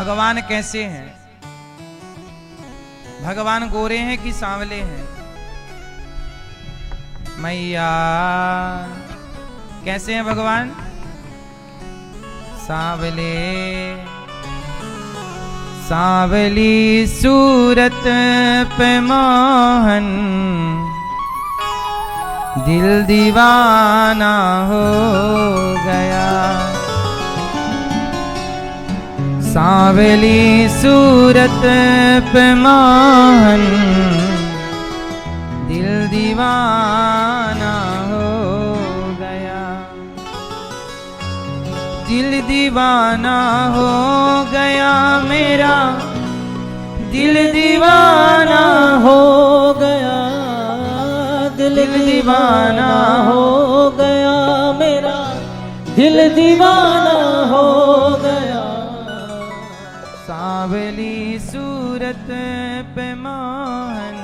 भगवान कैसे हैं? भगवान गोरे हैं कि सांवले हैं? मैया कैसे हैं भगवान? सांवले। सांवली सूरत पे मोहन दिल दीवाना हो गया। सांवली सूरत पे मोहन दिल दीवाना हो गया। दिल दीवाना हो गया मेरा, दिल दीवाना हो गया। दिल दीवाना हो गया मेरा, दिल दीवाना हो गया। सांवली सूरत पे मोहन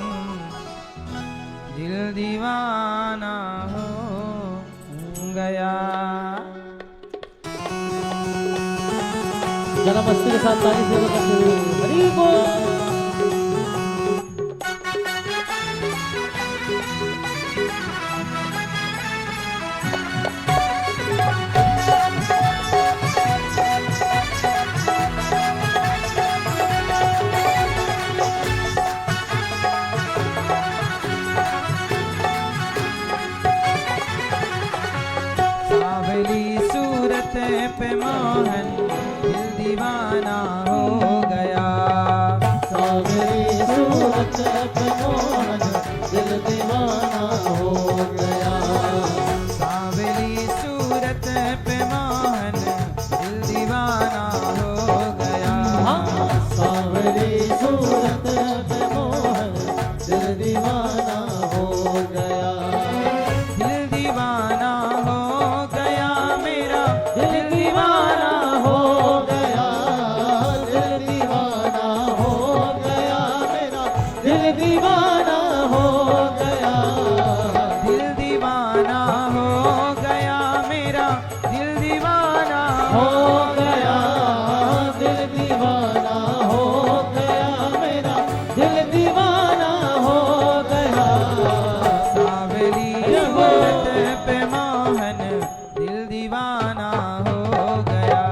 दिल दीवाना हो गया। जरा मस्ती के साथ ताली से हरि बोल। सूरत पे मोहन दिल दीवाना हो गया। सांवली सूरत पे मोहन दिल दीवाना हो गया। सांवली सूरत पे मोहन दिल दीवाना हो गया। सांवली सूरत पे मोहन दिल दीवाना हो गया। दिल दीवाना हो गया मेरा, दिल दीवाना हो गया। दिल दीवाना हो गया मेरा, दिल दीवाना हो गया। दिल दीवाना हो गया मेरा, दिल दीवाना हो गया। दिल दीवाना हो गया मेरा, दिल दीवाना हो गया। सांवली सूरत पे मोहन दिल दीवाना हो गया।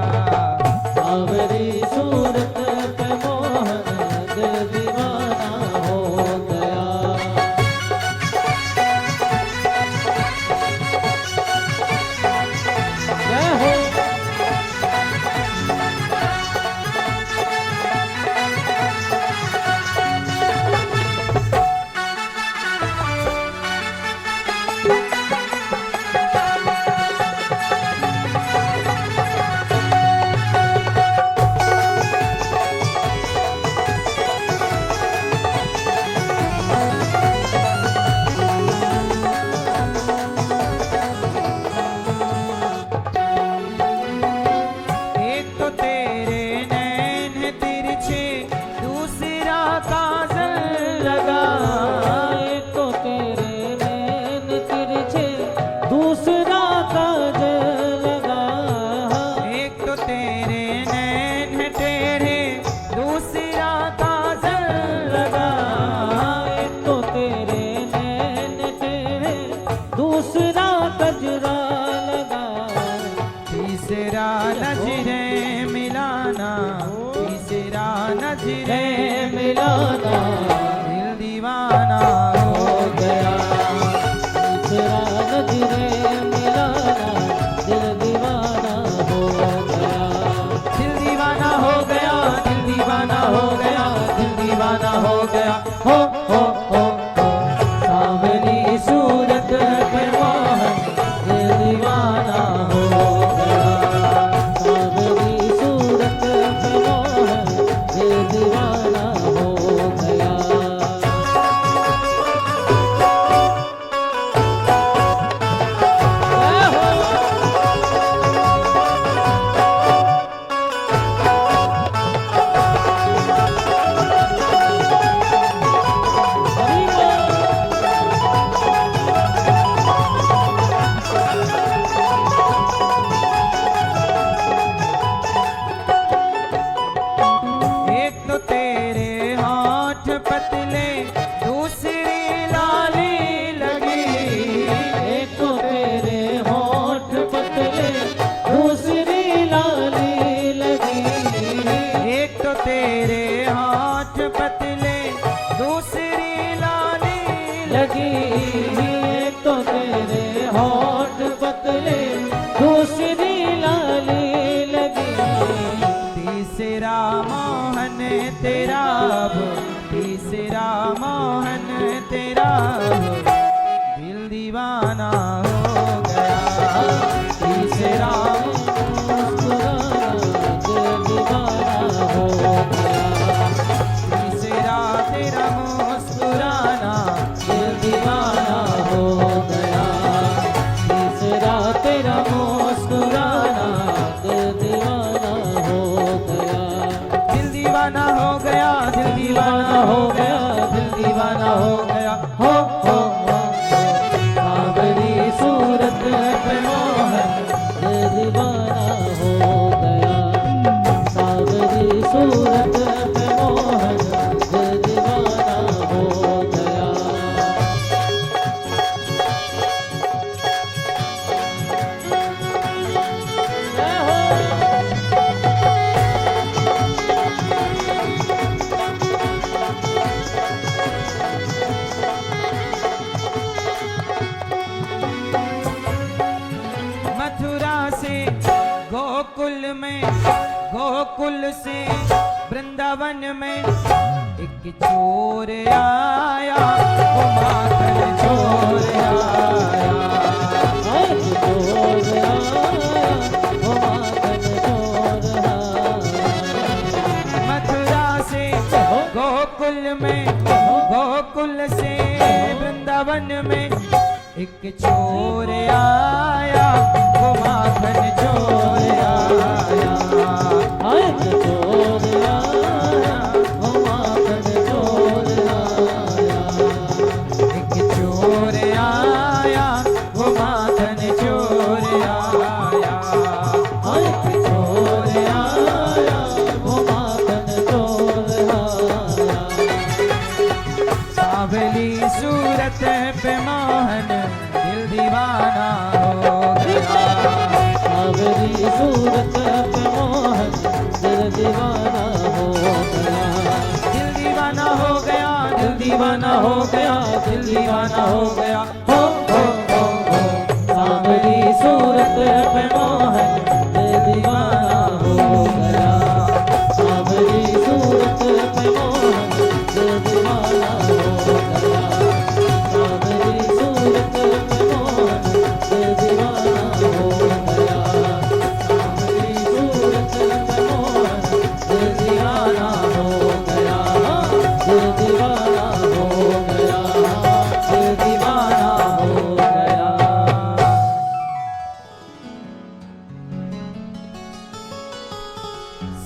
सांवली सूरत पे मोहन दिल दीवाना हो गया। जय हो। तीसरा मोहन तेरा हो, तीसरा मोहन तेरा हो, दिल दीवाना हो गया। तीसरा तीसरा तेरा मुस्कुराना दिल दीवाना हो गया। तीसरा तेरा मुस्कुराना दिल दीवाना हो गया। दिल दीवाना हो गया, दिल दीवाना हो गया, दिल दीवाना हो गया। हो सावरी सूरत पे मोहन दिल दीवाना हो गया। सावरी सूरत पे मोहन दिल दीवाना हो गया। मथुरा से गोकुल में, गोकुल से वृंदावन में एक चोर आया, वो माखन चोर आया। मथुरा से गोकुल में, गोकुल से वृंदावन में एक चोर आया, वो माखन चोर आया। एक चोर आया, वो माखन चोर आया। एक चोर आया, वो माखन चोर आया। एक चोर आया, वो माखन चोर आया। सावली सूरत पे मोहन दिल दीवाना हो गया। सावरी सूरत पे मोहन दिल दीवाना हो गया। दिल दीवाना हो गया, दिल दीवाना हो गया, दिल दीवाना हो गया। हो सावरी सूरत पे मोहन दिल दीवाना हो गया। सावरी सूरत पे मोहन दिल दीवाना हो गया। सावरी सूरत पे मोहन दिल दीवाना हो गया। सावरी सूरत पे मोहन दिल दीवाना हो गया। दिल दीवाना हो गया। दिल दीवाना हो गया।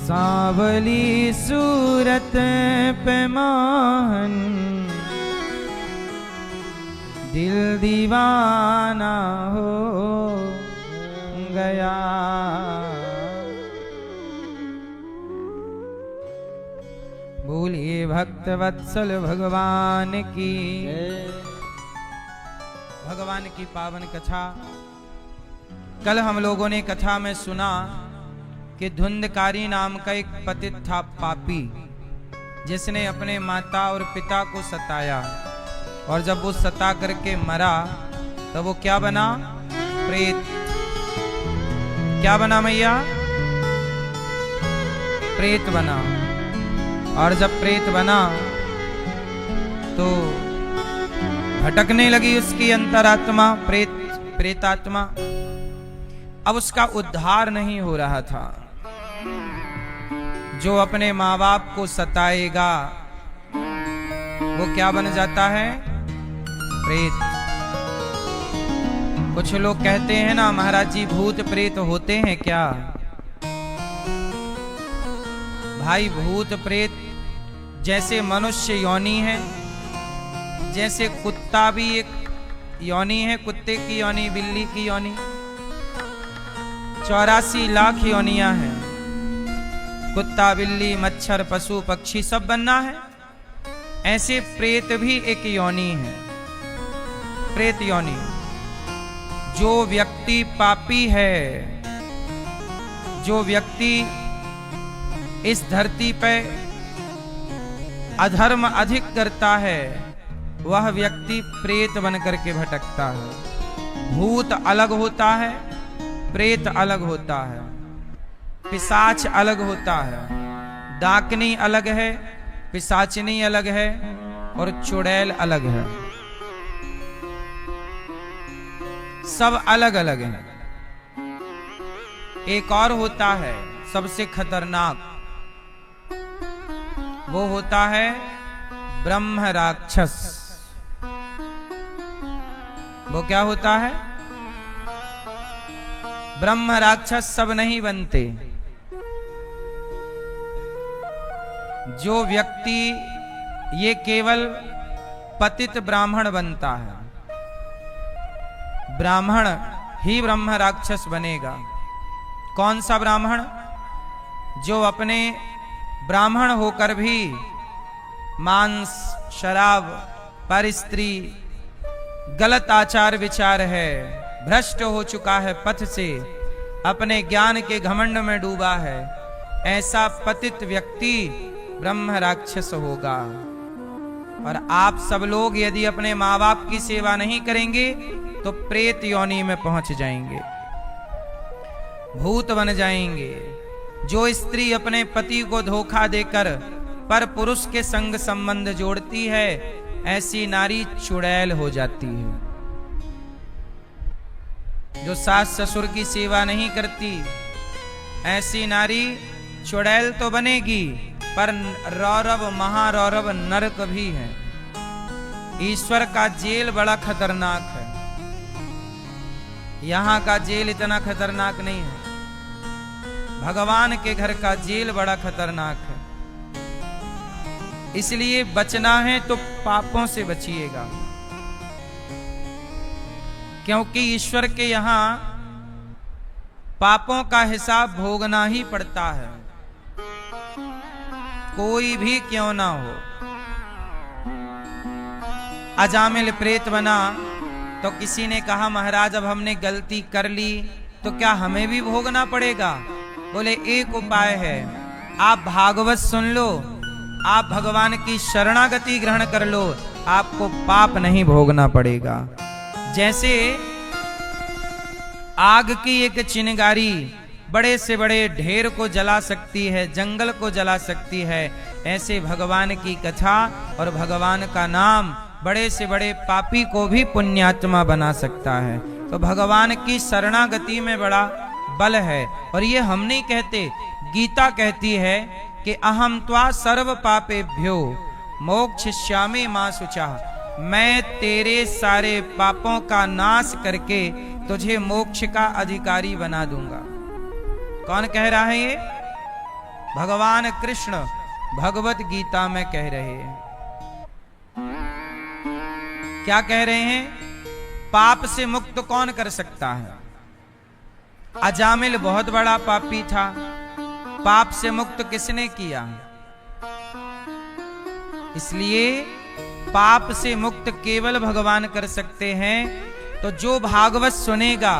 सांवली सूरत पे मोहन दिल दीवाना हो गया। बोलिए भक्त वत्सल भगवान की, भगवान की पावन कथा। कल हम लोगों ने कथा में सुना कि धुंधकारी नाम का एक पतित था, पापी, जिसने अपने माता और पिता को सताया, और जब वो सता करके मरा तब वो क्या बना? प्रेत। क्या बना मैया? प्रेत बना। और जब प्रेत बना तो भटकने लगी उसकी अंतरात्मा, प्रेतात्मा। अब उसका उद्धार नहीं हो रहा था। जो अपने माँ बाप को सताएगा वो क्या बन जाता है? प्रेत। कुछ लोग कहते हैं ना महाराज जी भूत प्रेत होते हैं क्या? भाई भूत प्रेत जैसे मनुष्य योनि है, जैसे कुत्ता भी एक योनि है, कुत्ते की योनि, बिल्ली की योनि, 84 लाख योनियां हैं। कुत्ता, बिल्ली, मच्छर, पशु, पक्षी सब बनना है। ऐसे प्रेत भी एक योनि है, प्रेत योनि। जो व्यक्ति पापी है, जो व्यक्ति इस धरती पे अधर्म अधिक करता है, वह व्यक्ति प्रेत बन करके भटकता है। भूत अलग होता है, प्रेत अलग होता है, पिशाच अलग होता है। डाकनी अलग है, पिशाचनी अलग है और चुड़ैल अलग है। सब अलग अलग हैं। एक और होता है सबसे खतरनाक, वो होता है ब्रह्म राक्षस। वो क्या होता है? ब्रह्म राक्षस सब नहीं बनते। जो व्यक्ति ये केवल पतित ब्राह्मण बनता है, ब्राह्मण ही ब्रह्म राक्षस बनेगा। कौन सा ब्राह्मण? जो अपने ब्राह्मण होकर भी मांस, शराब, परस्त्री, गलत आचार विचार है, भ्रष्ट हो चुका है पथ से, अपने ज्ञान के घमंड में डूबा है, ऐसा पतित व्यक्ति ब्रह्म राक्षस होगा। और आप सब लोग यदि अपने माँ बाप की सेवा नहीं करेंगे तो प्रेत योनि में पहुंच जाएंगे, भूत बन जाएंगे। जो स्त्री अपने पति को धोखा देकर पर पुरुष के संग संबंध जोड़ती है, ऐसी नारी चुड़ैल हो जाती है। जो सास ससुर की सेवा नहीं करती, ऐसी नारी चुड़ैल तो बनेगी पर रौरव, महारौरव नरक भी है। ईश्वर का जेल बड़ा खतरनाक है, यहां का जेल इतना खतरनाक नहीं है। भगवान के घर का जेल बड़ा खतरनाक है। इसलिए बचना है तो पापों से बचिएगा, क्योंकि ईश्वर के यहां पापों का हिसाब भोगना ही पड़ता है, कोई भी क्यों ना हो। अजामिल प्रेत बना तो किसी ने कहा महाराज अब हमने गलती कर ली तो क्या हमें भी भोगना पड़ेगा? बोले एक उपाय है, आप भागवत सुन लो, आप भगवान की शरणागति ग्रहण कर लो, आपको पाप नहीं भोगना पड़ेगा। जैसे आग की एक चिंगारी बड़े से बड़े ढेर को जला सकती है, जंगल को जला सकती है, ऐसे भगवान की कथा और भगवान का नाम बड़े से बड़े पापी को भी पुण्यात्मा बना सकता है। तो भगवान की शरणागति में बड़ा बल है। और ये हम नहीं कहते, गीता कहती है कि अहम त्वा सर्व पापेभ्यो मोक्षयिष्यामि मा शुचः, मैं तेरे सारे पापों का नाश करके तुझे मोक्ष का अधिकारी बना दूंगा। कौन कह रहा है ये? भगवान कृष्ण भगवत गीता में कह रहे हैं। क्या कह रहे हैं? पाप से मुक्त कौन कर सकता है? अजामिल बहुत बड़ा पापी था, पाप से मुक्त किसने किया? इसलिए पाप से मुक्त केवल भगवान कर सकते हैं। तो जो भागवत सुनेगा,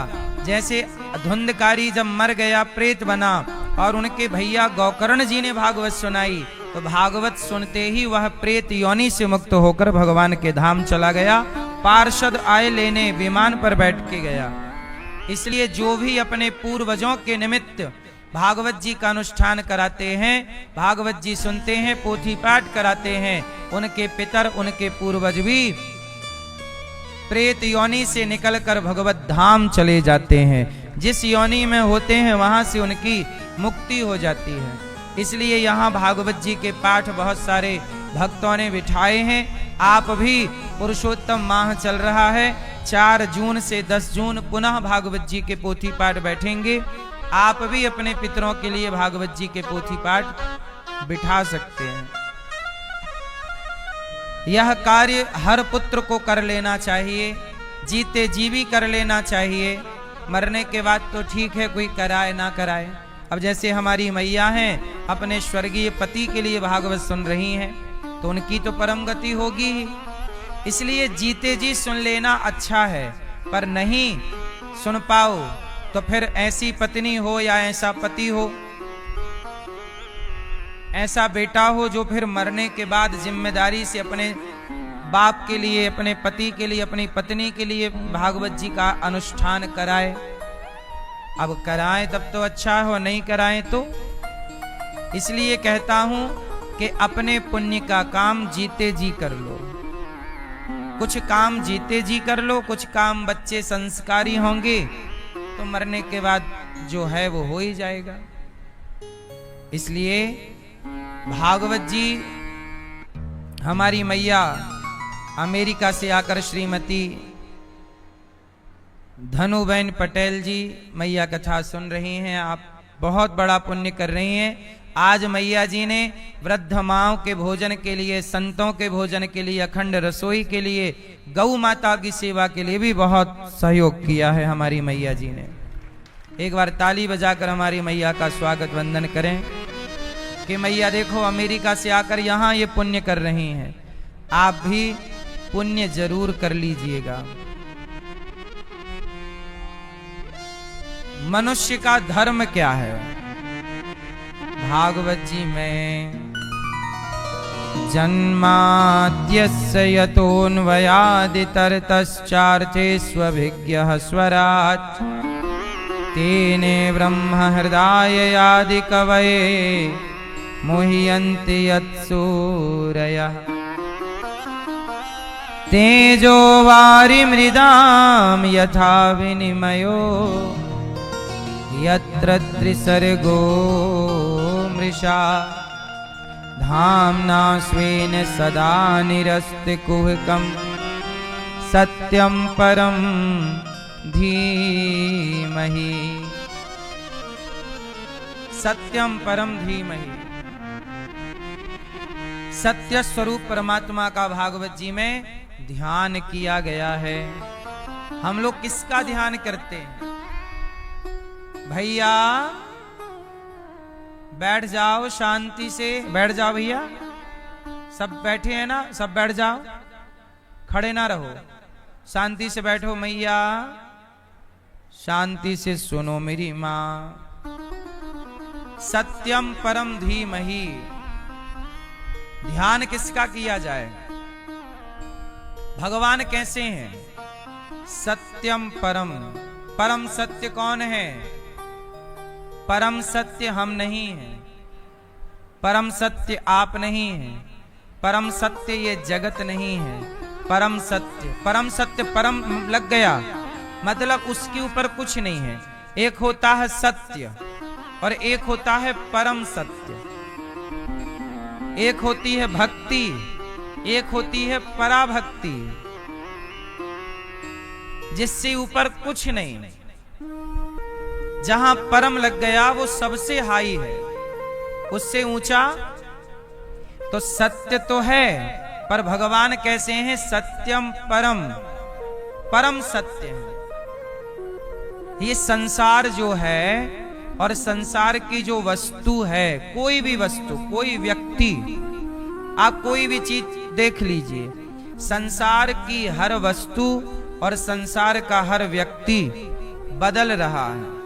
जैसे धुंधकारी जब मर गया प्रेत बना और उनके भैया गौकर्ण जी ने भागवत सुनाई, तो भागवत सुनते ही वह प्रेत योनि से मुक्त होकर भगवान के धाम चला गया। पार्षद आए लेने, विमान पर बैठ के गया। इसलिए जो भी अपने पूर्वजों के निमित्त भागवत जी का अनुष्ठान कराते हैं, भागवत जी सुनते हैं, पोथी पाठ कराते हैं, उनके पितर, उनके पूर्वज भी प्रेत योनि से निकलकर भगवत धाम चले जाते हैं। जिस योनि में होते हैं वहां से उनकी मुक्ति हो जाती है। इसलिए यहाँ भागवत जी के पाठ बहुत सारे भक्तों ने बिठाए हैं। आप भी, पुरुषोत्तम माह चल रहा है, 4 जून से 10 जून पुनः भागवत जी के पोथी पाठ बैठेंगे। आप भी अपने पितरों के लिए भागवत जी के पोथी पाठ बिठा सकते हैं। यह कार्य हर पुत्र को कर लेना चाहिए, जीते जी भी कर लेना चाहिए। मरने के बाद तो ठीक है, कोई कराए ना कराए। अब जैसे हमारी मैया हैं, अपने स्वर्गीय पति के लिए भागवत सुन रही हैं, तो उनकी तो परम गति होगी ही। इसलिए जीते जी सुन लेना अच्छा है, पर नहीं सुन पाओ तो फिर ऐसी पत्नी हो या ऐसा पति हो, ऐसा बेटा हो जो फिर मरने के बाद जिम्मेदारी से अपने बाप के लिए, अपने पति के लिए, अपनी पत्नी के लिए भागवत जी का अनुष्ठान कराए। अब कराएं तब तो अच्छा हो, नहीं कराएं तो इसलिए कहता हूं कि अपने पुण्य का काम जीते जी कर लो। कुछ काम जीते जी कर लो, कुछ काम बच्चे संस्कारी होंगे तो मरने के बाद जो है वो हो ही जाएगा। इसलिए भागवत जी, हमारी मैया अमेरिका से आकर श्रीमती धनुबेन पटेल जी मैया कथा सुन रही हैं। आप बहुत बड़ा पुण्य कर रही हैं। आज मैया जी ने वृद्ध माओं के भोजन के लिए, संतों के भोजन के लिए, अखंड रसोई के लिए, गौ माता की सेवा के लिए भी बहुत सहयोग किया है हमारी मैया जी ने। एक बार ताली बजाकर हमारी मैया का स्वागत वंदन करें कि मैया देखो अमेरिका से आकर यहाँ ये पुण्य कर रही हैं, आप भी पुण्य जरूर कर लीजिएगा। मनुष्य का धर्म क्या है? भागवत जी में जन्माद्यस्य यतोऽन्वयादितरतश्चार्थेष्वभिज्ञः स्वराट् तेने ब्रह्म हृदय कवये मुह्यन्ति यत्सूरयः तेजो वारिमृदां यथा विनिमयो यत्र त्रिसर्गो मृषा धाम्ना स्वेन सदा निरस्तिकुहकं सत्यं परं धीमहि। सत्यम परम धीमहि। सत्य स्वरूप परमात्मा का भागवत जी में ध्यान किया गया है। हम लोग किसका ध्यान करते हैं? भैया बैठ जाओ, शांति से बैठ जाओ भैया। सब बैठे हैं ना? सब बैठ जाओ, खड़े ना रहो, शांति से बैठो। मैया शांति से सुनो मेरी मां। सत्यम परम धीमहि। ध्यान किसका किया जाए? भगवान कैसे हैं? सत्यम परम। परम सत्य कौन है? परम सत्य हम नहीं हैं, परम सत्य आप नहीं हैं, परम सत्य ये जगत नहीं है। परम सत्य, परम सत्य, परम लग गया मतलब उसके ऊपर कुछ नहीं है। एक होता है सत्य और एक होता है परम सत्य। एक होती है भक्ति, एक होती है पराभक्ति, जिससे ऊपर कुछ नहीं। जहां परम लग गया वो सबसे हाई है, उससे ऊंचा तो सत्य तो है, पर भगवान कैसे हैं? सत्यम परम, परम सत्य है। ये संसार जो है और संसार की जो वस्तु है, कोई भी वस्तु, कोई व्यक्ति, आप कोई भी चीज देख लीजिए, संसार की हर वस्तु और संसार का हर व्यक्ति बदल रहा है।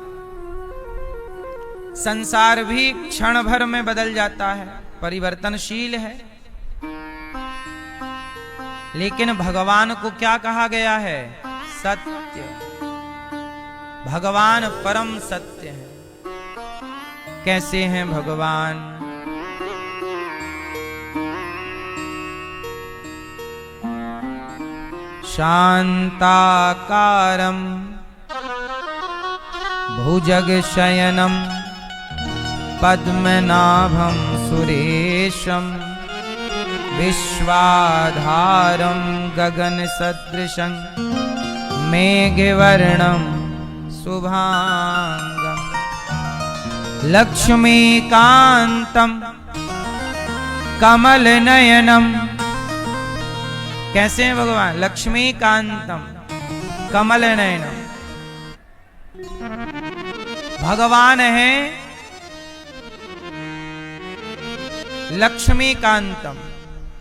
संसार भी क्षण भर में बदल जाता है, परिवर्तनशील है। लेकिन भगवान को क्या कहा गया है? सत्य। भगवान परम सत्य है। कैसे हैं भगवान? शांताकारं भुजगशयनं पद्मनाभं सुरेशं विश्वाधारं गगनसदृशं मेघवर्णं शुभांगं लक्ष्मीकान्तं कमलनयनं। कैसे हैं भगवान? लक्ष्मीकांतम कमलनयनम। भगवान है लक्ष्मीकांतम,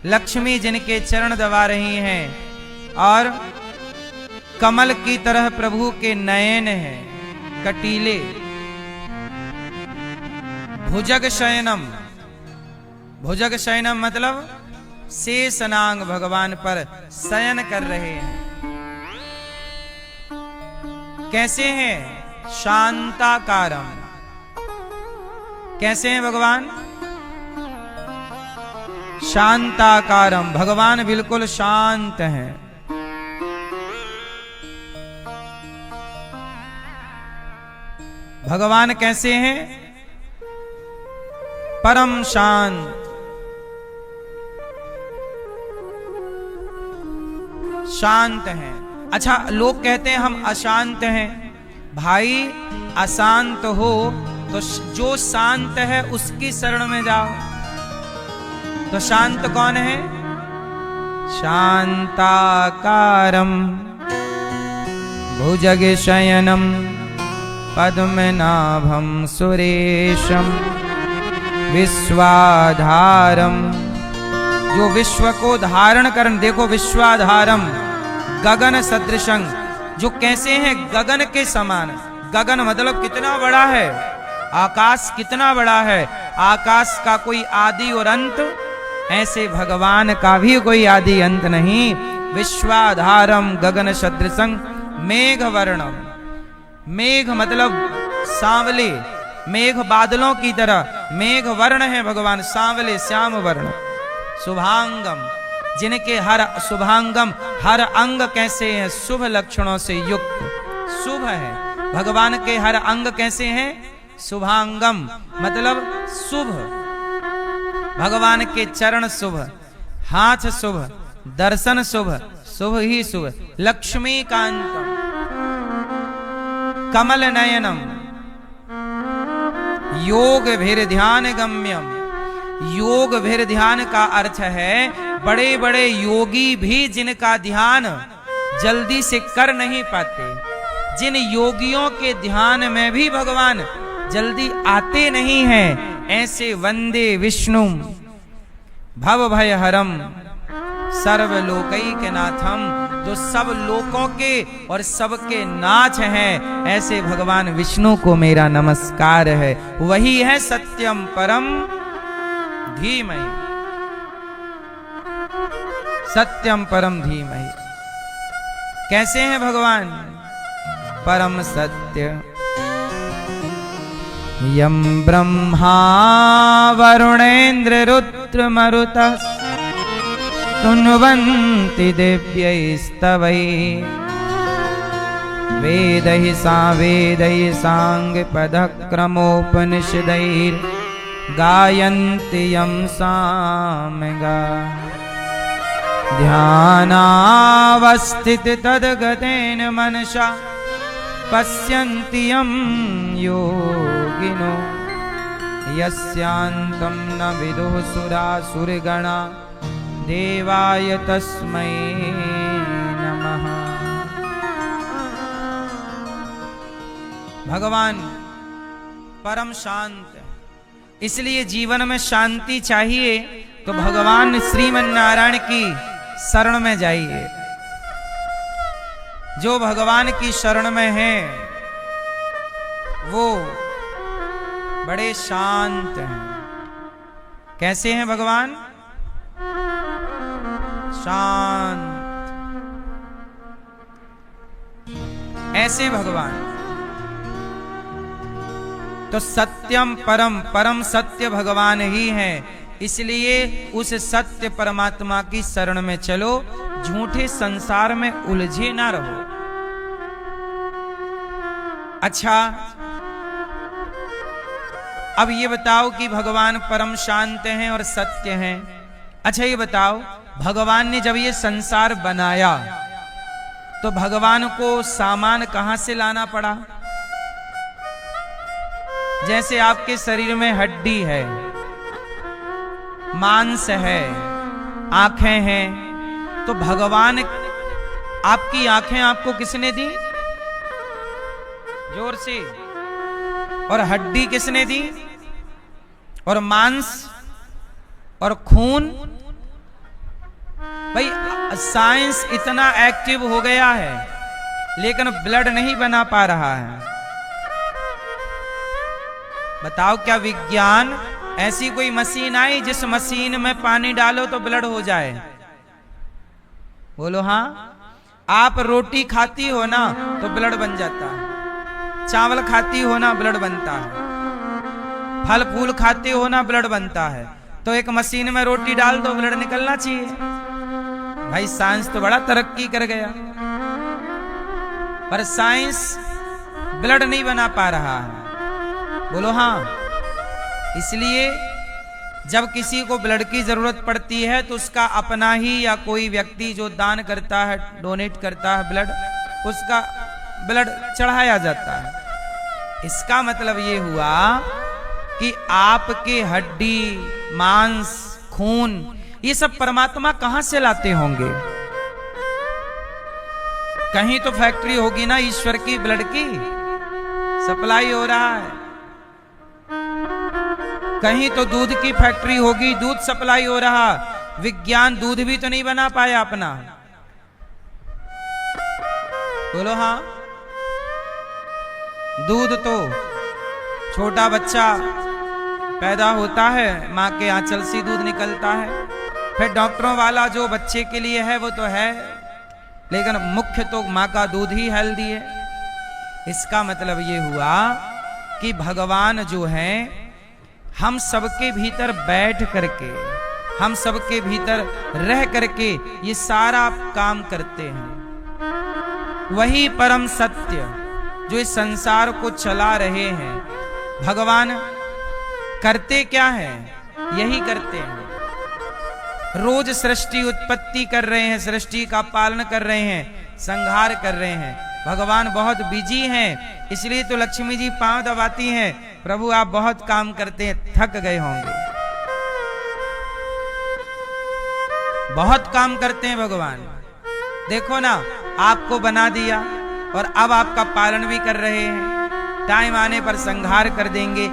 लक्ष्मी जिनके चरण दबा रही हैं, और कमल की तरह प्रभु के नयन हैं, कटीले। भुजग शयनम, भुजग शयनम मतलब शेषनांग भगवान पर शयन कर रहे हैं। कैसे हैं? शांताकारम। कैसे हैं भगवान? शांताकारम, भगवान बिल्कुल शांत हैं। भगवान कैसे हैं? परम शांत, शांत हैं। अच्छा, लोग कहते हैं हम अशांत हैं। भाई अशांत हो तो जो शांत है उसकी शरण में जाओ। तो शांत कौन है? शांताकारम भुजगशयनम पद्मनाभम सुरेशम विश्वाधारम, जो विश्व को धारण करन, देखो विश्वाधारम, गगन सदृशं, जो कैसे हैं? गगन के समान। गगन मतलब कितना बड़ा है, आकाश कितना बड़ा है, आकाश का कोई आदि और अंत, ऐसे भगवान का भी कोई आदि अंत नहीं। विश्वाधारम गगन सदृशं मेघ वर्णम, मेघ मतलब सांवले, मेघ बादलों की तरह, मेघ वर्ण है भगवान, सांवले श्याम वर्ण। शुभांगम, जिनके हर शुभांगम, हर अंग कैसे हैं? शुभ लक्षणों से युक्त, शुभ है। भगवान के हर अंग कैसे हैं? शुभांगम मतलब शुभ। भगवान के चरण शुभ, हाथ शुभ, दर्शन शुभ, शुभ ही शुभ। लक्ष्मी कांतम कमल नयनम योग भीर ध्यान गम्यम। योग भीर ध्यान का अर्थ है बड़े बड़े योगी भी जिनका ध्यान जल्दी से कर नहीं पाते, जिन योगियों के ध्यान में भी भगवान जल्दी आते नहीं हैं, ऐसे वंदे विष्णु भव भय हरम सर्वलोकैक नाथम, जो सब लोकों के और सबके नाथ हैं, ऐसे भगवान विष्णु को मेरा नमस्कार है। वही है सत्यम परम धीमहि, सत्यम परम धीमहि। कैसे हैं भगवान? परम सत्य। यम ब्रह्मा वरुणेन्द्र रुद्र मरुतः तुन्वन्ति दिव्यैस्तवैः वेदैः साङ्गपदः क्रमोपनिषदैर् गायन्ति यं सामगा ध्यानावस्थित तद्गतेन मनसा पश्यन्ति यं योगिनो यस्यान्तं न विदुः सुरासुरगणा देवाय तस्मै नमः। भगवान परम शांत, इसलिए जीवन में शांति चाहिए तो भगवान श्रीमन नारायण की शरण में जाइए। जो भगवान की शरण में है वो बड़े शांत हैं। कैसे हैं भगवान? शांत। ऐसे भगवान तो सत्यम परम, परम सत्य भगवान ही है। इसलिए उस सत्य परमात्मा की शरण में चलो, झूठे संसार में उलझे ना रहो। अच्छा, अब ये बताओ कि भगवान परम शांत हैं और सत्य हैं। अच्छा ये बताओ, भगवान ने जब ये संसार बनाया तो भगवान को सामान कहां से लाना पड़ा? जैसे आपके शरीर में हड्डी है, मांस है, आंखें हैं, तो भगवान आपकी आंखें आपको किसने दी? जोर से। और हड्डी किसने दी? और मांस और खून? भाई साइंस इतना एक्टिव हो गया है लेकिन ब्लड नहीं बना पा रहा है। बताओ क्या विज्ञान ऐसी कोई मशीन आई जिस मशीन में पानी डालो तो ब्लड हो जाए? बोलो हाँ। आप रोटी खाती हो ना तो ब्लड बन जाता है, चावल खाती हो ना ब्लड बनता है, फल फूल खाते हो ना ब्लड बनता है। तो एक मशीन में रोटी डाल दो, ब्लड निकलना चाहिए। भाई साइंस तो बड़ा तरक्की कर गया, पर साइंस ब्लड नहीं बना पा रहा है। बोलो हाँ। इसलिए जब किसी को ब्लड की जरूरत पड़ती है तो उसका अपना ही या कोई व्यक्ति जो दान करता है, डोनेट करता है ब्लड, उसका ब्लड चढ़ाया जाता है। इसका मतलब ये हुआ कि आपके हड्डी, मांस, खून, ये सब परमात्मा कहां से लाते होंगे? कहीं तो फैक्ट्री होगी ना ईश्वर की ब्लड की, सप्लाई हो रहा है। कहीं तो दूध की फैक्ट्री होगी, दूध सप्लाई हो रहा। विज्ञान दूध भी तो नहीं बना पाया अपना। बोलो हाँ। दूध तो छोटा बच्चा पैदा होता है, मां के आंचल से दूध निकलता है। फिर डॉक्टरों वाला जो बच्चे के लिए है वो तो है, लेकिन मुख्य तो मां का दूध ही हेल्दी है। इसका मतलब ये हुआ कि भगवान जो है हम सबके भीतर बैठ करके, हम सबके भीतर रह करके ये सारा काम करते हैं। वही परम सत्य जो इस संसार को चला रहे हैं। भगवान करते क्या है? यही करते हैं। रोज सृष्टि उत्पत्ति कर रहे हैं, सृष्टि का पालन कर रहे हैं, संहार कर रहे हैं। भगवान बहुत बिजी हैं, इसलिए तो लक्ष्मी जी पांव दबाती हैं, प्रभु आप बहुत काम करते हैं, थक गए होंगे। बहुत काम करते हैं भगवान। देखो ना, आपको बना दिया और अब आपका पालन भी कर रहे हैं, टाइम आने पर संहार कर देंगे।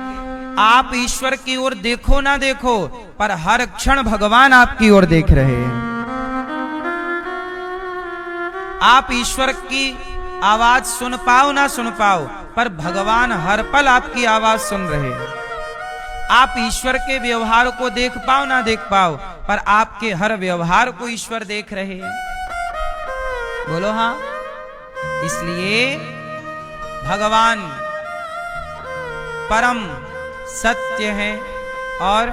आप ईश्वर की ओर देखो ना देखो, पर हर क्षण भगवान आपकी ओर देख रहे हैं। आप ईश्वर की आवाज सुन पाओ ना सुन पाओ, पर भगवान हर पल आपकी आवाज सुन रहे हैं। आप ईश्वर के व्यवहार को देख पाओ ना देख पाओ, पर आपके हर व्यवहार को ईश्वर देख रहे हैं। बोलो हाँ। इसलिए भगवान परम सत्य है और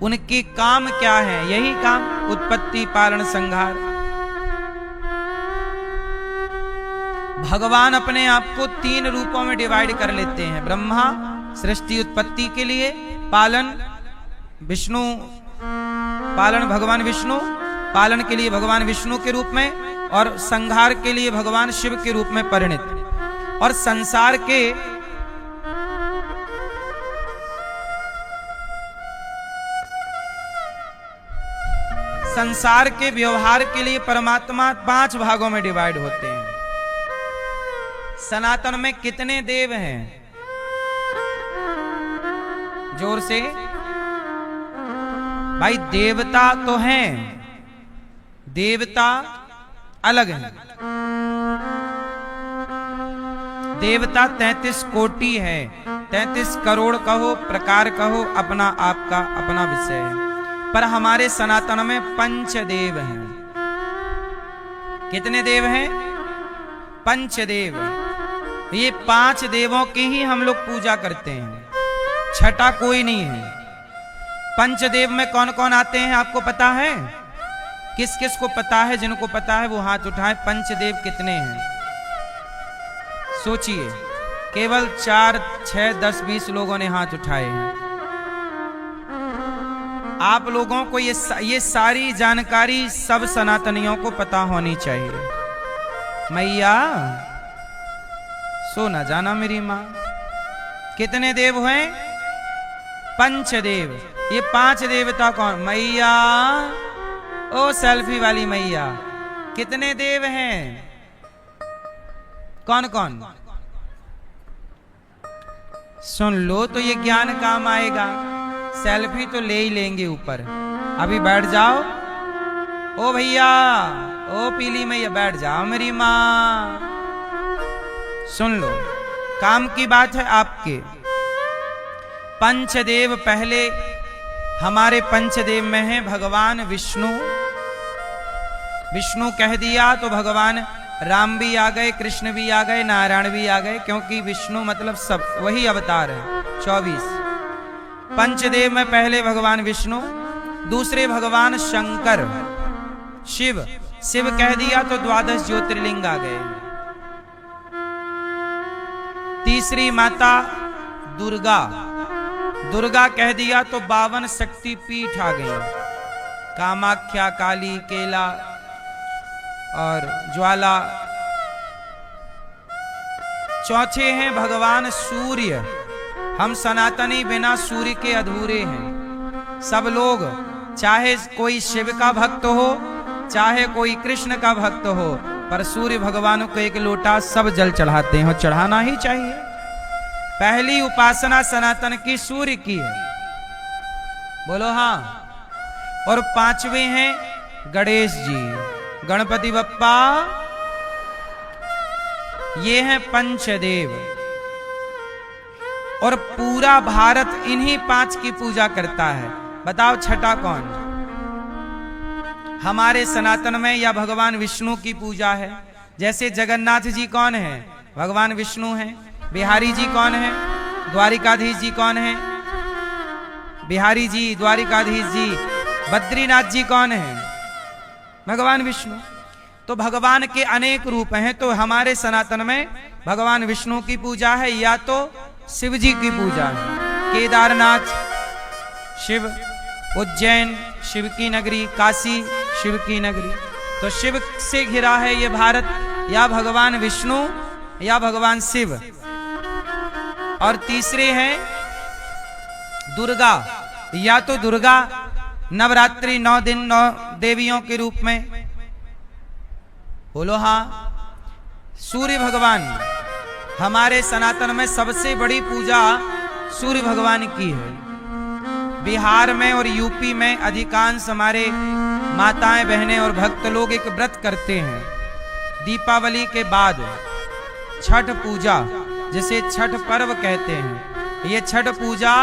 उनके काम क्या है? यही काम, उत्पत्ति, पालन, संहार। भगवान अपने आप को 3 रूपों में डिवाइड कर लेते हैं। ब्रह्मा सृष्टि उत्पत्ति के लिए, पालन विष्णु, पालन भगवान विष्णु, पालन के लिए भगवान विष्णु के रूप में, और संहार के लिए भगवान शिव के रूप में परिणित। और संसार के व्यवहार के लिए परमात्मा 5 भागों में डिवाइड होते हैं। सनातन में कितने देव हैं? जोर से भाई। देवता तो हैं, देवता अलग हैं। देवता 33 कोटि है, 33 करोड़ कहो, प्रकार कहो, अपना आपका अपना विषय है। पर हमारे सनातन में पंचदेव हैं। कितने देव हैं? पंचदेव। ये 5 देवों की ही हम लोग पूजा करते हैं, छठा कोई नहीं है। पंचदेव में कौन कौन आते हैं आपको पता है? किस किस को पता है? जिनको पता है वो हाथ उठाएं। पंचदेव कितने हैं सोचिए। केवल 4, 6, 10, 20 लोगों ने हाथ उठाए हैं। आप लोगों को ये सारी जानकारी सब सनातनियों को पता होनी चाहिए। मैया सो ना जाना मेरी मां। कितने देव हैं? पंचदेव। ये 5 देवता कौन? मैया, ओ सेल्फी वाली मैया, कितने देव हैं? कौन कौन? सुन लो तो ये ज्ञान काम आएगा। सेल्फी तो ले ही लेंगे ऊपर। अभी बैठ जाओ। ओ भैया, ओ पीली मैया, बैठ जाओ मेरी मां। सुन लो, काम की बात है आपके। पंचदेव, पहले हमारे पंचदेव में है भगवान विष्णु। विष्णु कह दिया तो भगवान राम भी आ गए, कृष्ण भी आ गए, नारायण भी आ गए, क्योंकि विष्णु मतलब सब, वही अवतार है 24। पंचदेव में पहले भगवान विष्णु, दूसरे भगवान शंकर, शिव। शिव कह दिया तो 12 ज्योतिर्लिंग आ गए। तीसरी माता दुर्गा, दुर्गा कह दिया तो 52 शक्ति पीठ आ गई। कामाख्या, काली, केला और ज्वाला। चौथे हैं भगवान सूर्य। हम सनातनी बिना सूर्य के अधूरे हैं। सब लोग, चाहे कोई शिव का भक्त हो, चाहे कोई कृष्ण का भक्त हो, पर सूर्य भगवान को एक लोटा सब जल चढ़ाते हैं और चढ़ाना ही चाहिए। पहली उपासना सनातन की सूर्य की है, बोलो हाँ। और 5वें हैं गणेश जी, गणपति बप्पा। ये हैं पंचदेव और पूरा भारत इन्हीं 5 की पूजा करता है। बताओ छठा कौन? हमारे सनातन में या भगवान विष्णु की पूजा है। जैसे जगन्नाथ जी कौन है? भगवान विष्णु हैं। बिहारी जी कौन है? द्वारिकाधीश जी कौन है? बिहारी जी, द्वारिकाधीश जी। बद्रीनाथ जी कौन है? भगवान विष्णु। तो भगवान के अनेक रूप हैं। तो हमारे सनातन में भगवान विष्णु की पूजा है या तो शिव जी की पूजा है। केदारनाथ शिव, उज्जैन शिव की नगरी, काशी शिव की नगरी। तो शिव से घिरा है ये भारत, या भगवान विष्णु या भगवान शिव। और तीसरे हैं दुर्गा, या तो दुर्गा नवरात्रि 9 दिन 9 देवियों के रूप में, बोलो हाँ। सूर्य भगवान, हमारे सनातन में सबसे बड़ी पूजा सूर्य भगवान की है। बिहार में और यूपी में अधिकांश हमारे माताएं, बहनें और भक्त लोग एक व्रत करते हैं। दीपावली के बाद छठ पूजा, जिसे छठ पर्व कहते हैं, ये छठ पूजा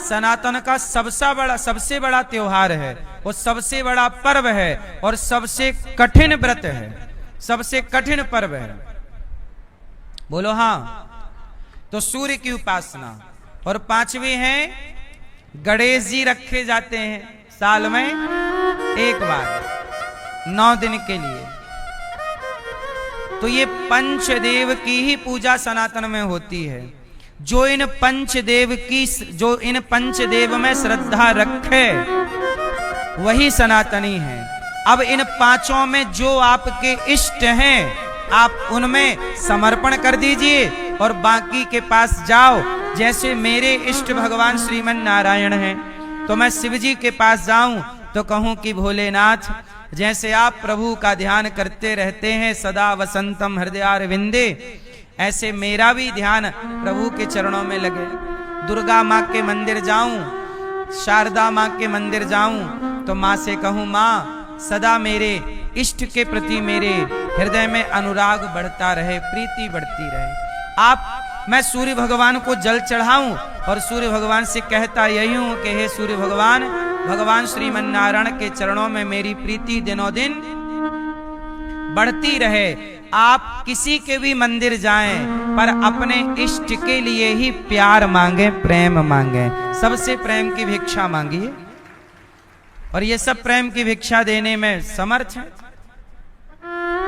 सनातन का सबसे बड़ा त्योहार है, वो सबसे बड़ा पर्व है और सबसे कठिन व्रत है, सबसे कठिन पर्व है, बोलो हाँ। तो सूर्य की उपासना। और 5वें हैं गणेश जी, रखे जाते हैं साल में एक बार 9 दिन के लिए। तो ये पंचदेव की ही पूजा सनातन में होती है। जो इन पंचदेव में श्रद्धा रखे वही सनातनी है। अब इन 5 में जो आपके इष्ट हैं आप उनमें समर्पण कर दीजिए और बाकी के पास जाओ। जैसे मेरे इष्ट भगवान श्रीमन नारायण हैं, तो मैं शिव जी के पास जाऊं तो कहूं कि भोलेनाथ, जैसे आप प्रभु का ध्यान करते रहते हैं सदा वसंतम हृदयारविंदे, ऐसे मेरा भी ध्यान प्रभु के चरणों में लगे। दुर्गा माँ के मंदिर जाऊं, शारदा माँ के मंदिर जाऊं तो माँ से कहूं, माँ सदा मेरे इष्ट के प्रति मेरे हृदय में अनुराग बढ़ता रहे, प्रीति बढ़ती रहे। मैं सूर्य भगवान को जल चढ़ाऊं और सूर्य भगवान से कहता यही हूं कि हे सूर्य भगवान, भगवान श्रीमन नारायण के चरणों में मेरी प्रीति दिनों दिन बढ़ती रहे। आप किसी के भी मंदिर जाएं पर अपने इष्ट के लिए ही प्यार मांगे, प्रेम मांगे, सबसे प्रेम की भिक्षा मांगिए और ये सब प्रेम की भिक्षा देने में समर्थ है।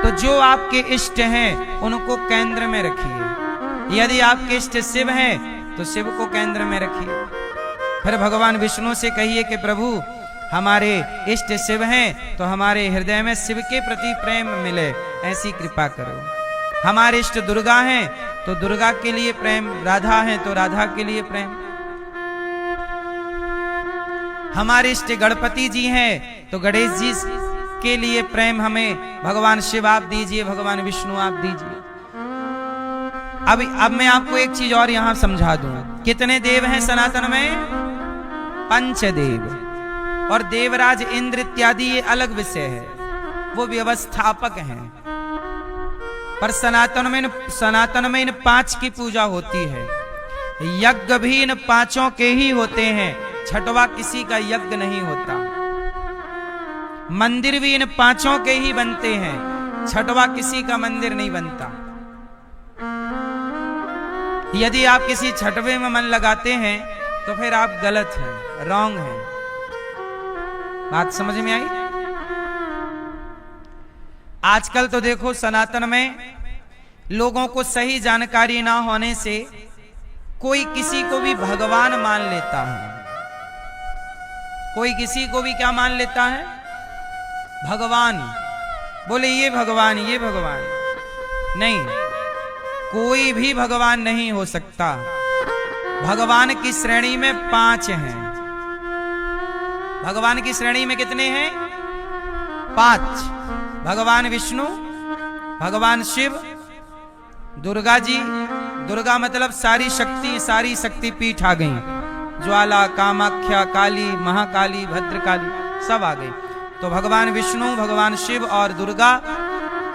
तो जो आपके इष्ट हैं उनको केंद्र में रखिए। यदि आपके इष्ट शिव हैं तो शिव को केंद्र में रखिए। फिर भगवान विष्णु से कहिए कि प्रभु हमारे इष्ट शिव हैं तो हमारे हृदय में शिव के प्रति प्रेम मिले, ऐसी कृपा करो। हमारे इष्ट दुर्गा हैं तो दुर्गा के लिए प्रेम, राधा हैं तो राधा के लिए प्रेम। हमारे इष्ट गणपति जी हैं तो गणेश जी के लिए प्रेम हमें भगवान शिव आप दीजिए, भगवान विष्णु आप दीजिए। अब मैं आपको एक चीज और यहां समझा दूं। कितने देव हैं सनातन में? पंचदेव। और देवराज इंद्र इत्यादि ये अलग विषय है, वो व्यवस्थापक हैं। पर सनातन में इन 5 की पूजा होती है। यज्ञ भी इन 5 के ही होते हैं, छठवा किसी का यज्ञ नहीं होता। मंदिर भी इन 5 के ही बनते हैं, छठवा किसी का मंदिर नहीं बनता। यदि आप किसी छठवे में मन लगाते हैं तो फिर आप गलत हैं, रॉन्ग हैं। बात समझ में आई? आजकल तो देखो सनातन में लोगों को सही जानकारी ना होने से कोई किसी को भी भगवान मान लेता है। कोई किसी को भी क्या मान लेता है? भगवान। बोले ये भगवान, ये भगवान। नहीं, कोई भी भगवान नहीं हो सकता। भगवान की श्रेणी में 5 हैं। भगवान की श्रेणी में कितने हैं? 5। भगवान विष्णु, भगवान शिव, दुर्गा जी। दुर्गा मतलब सारी शक्ति पीठ आ गई। ज्वाला, कामाख्या, काली, महाकाली, भद्रकाली सब आ गई। तो भगवान विष्णु, भगवान शिव और दुर्गा।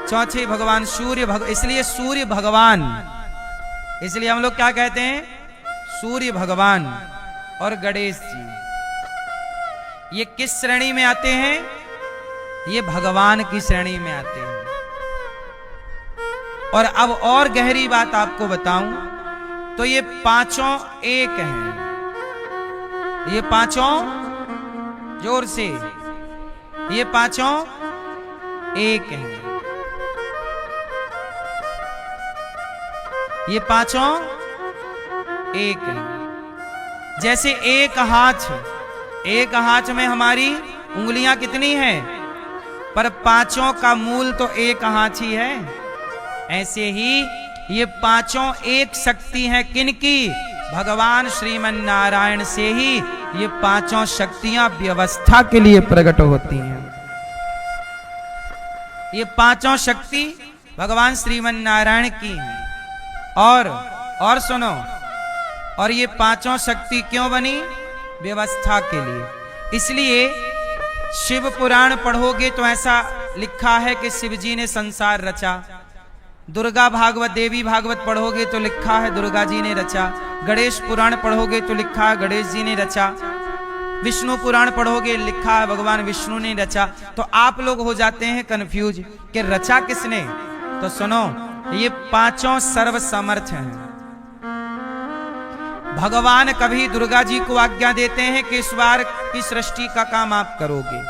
चौथे भगवान सूर्य, इसलिए सूर्य भगवान, इसलिए हम लोग क्या कहते हैं? सूर्य भगवान। और गणेश जी, ये किस श्रेणी में आते हैं? ये भगवान की श्रेणी में आते हैं। और अब और गहरी बात आपको बताऊं तो ये 5 एक हैं। ये 5 जोर से, ये 5 एक हैं। ये 5 एक हैं। जैसे एक हाथ में हमारी उंगलियां कितनी हैं? पर 5 का मूल तो एक हाथ ही है। ऐसे ही ये 5 एक शक्ति हैं। किनकी? भगवान श्रीमन नारायण से ही ये 5 शक्तियां व्यवस्था के लिए प्रकट होती हैं। ये 5 शक्ति भगवान श्रीमन नारायण की हैं। और सुनो, और ये 5 शक्ति क्यों बनी? व्यवस्था के लिए। इसलिए शिव पुराण पढ़ोगे तो ऐसा लिखा है कि शिव जी ने संसार रचा। दुर्गा भागवत, देवी भागवत पढ़ोगे तो लिखा है दुर्गा जी ने रचा। गणेश पुराण पढ़ोगे तो लिखा है गणेश जी ने रचा। विष्णु पुराण पढ़ोगे लिखा है भगवान विष्णु ने रचा। तो आप लोग हो जाते हैं कंफ्यूज कि रचा किसने? तो सुनो, ये 5 सर्वसमर्थ हैं। भगवान कभी दुर्गा जी को आज्ञा देते हैं कि इस बार की सृष्टि का काम आप करोगे,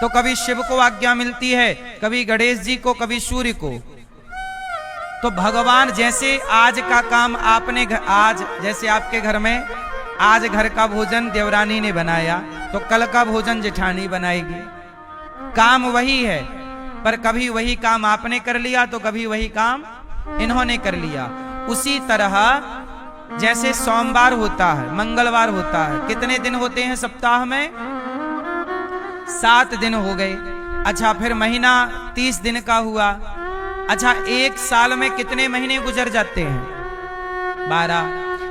तो कभी शिव को आज्ञा मिलती है, कभी गणेश जी को, कभी सूर्य को। तो भगवान जैसे आज का काम आपने आज जैसे आपके घर में आज घर का भोजन देवरानी ने बनाया, तो कल का भोजन जेठानी बनाएगी। काम वही है, पर कभी वही काम आपने कर लिया तो कभी वही काम इन्होंने कर लिया। उसी तरह जैसे सोमवार होता है, मंगलवार होता है, कितने दिन होते हैं सप्ताह में? 7 दिन हो गए। अच्छा, फिर महीना 30 दिन का हुआ। अच्छा, एक साल में कितने महीने गुजर जाते हैं? 12।